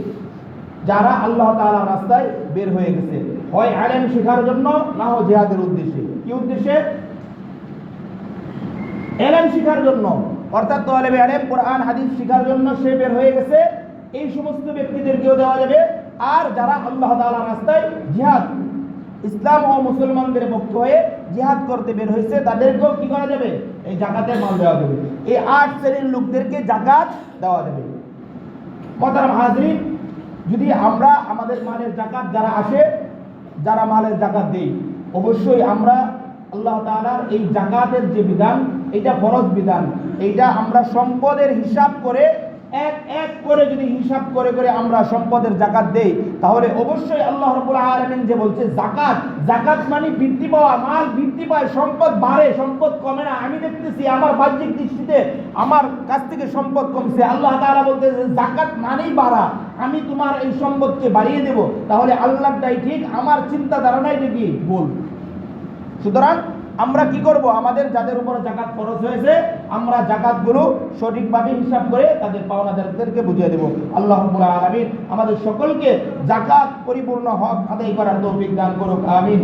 যারা আল্লাহ তাআলার রাস্তায় বের হয়ে গেছে, হয় ইলম শেখার জন্য, না হয় জিহাদের উদ্দেশ্যে। কি উদ্দেশ্যে? ইলম শেখার জন্য, অর্থাৎ তালেবে ইলম, কোরআন হাদিস শেখার জন্য সে বের হয়ে গেছে, এই সমস্ত ব্যক্তিদেরকেও দেওয়া যাবে। আর যারা আল্লাহ তাআলার রাস্তায় জিহাদ, ইসলাম ও মুসলমানদের পক্ষ হয়ে জিহাদ করতে বের হয়েছে, তাদেরকেও কি করা যাবে? এই যাকাতের মাল দেওয়া যাবে। এই 8 শ্রেণীর লোকদেরকে যাকাত দেওয়া যাবে। মোহতারাম হাজরিন, যদি আমরা আমাদের মালের যাকাত যারা আসে, যারা মালের যাকাত দেই, অবশ্যই আমরা আল্লাহ তাআলার এই যাকাতের যে বিধান, এটা ফরজ বিধান, এইটা আমরা সম্পদের হিসাব করে এক এক করে যদি হিসাব করে করে আমরা সম্পদের যাকাত দেই, তাহলে অবশ্যই আল্লাহ রাব্বুল আলামিন যে বলছে যাকাত, যাকাত মানে বৃদ্ধি পাওয়া, মাল বৃদ্ধি পায়, সম্পদ বাড়ে, সম্পদ কমে না। আমি দেখতেছি আমার বাহ্যিক দৃষ্টিতে আমার কাছ থেকে সম্পদ কমছে, আল্লাহ তাআলা বলতেছে যাকাত মানেই বাড়া, আমি তোমার এই সম্পদকে বাড়িয়ে দেব। তাহলে আল্লাহটাই ঠিক, আমার চিন্তা ধারণাই কি ভুল। সুতরাং আমরা কি করব? আমাদের যাদের উপর যাকাত ফরজ হয়েছে, আমরা যাকাতগুলো সঠিকভাবে হিসাব করে তাদের পাওনাদারদেরকে বুঝিয়ে দেব। আল্লাহ রাব্বুল আলামিন আমাদের সকলকে যাকাত পরিপূর্ণ হক আদায় করার তৌফিক দান করুক। আমিন।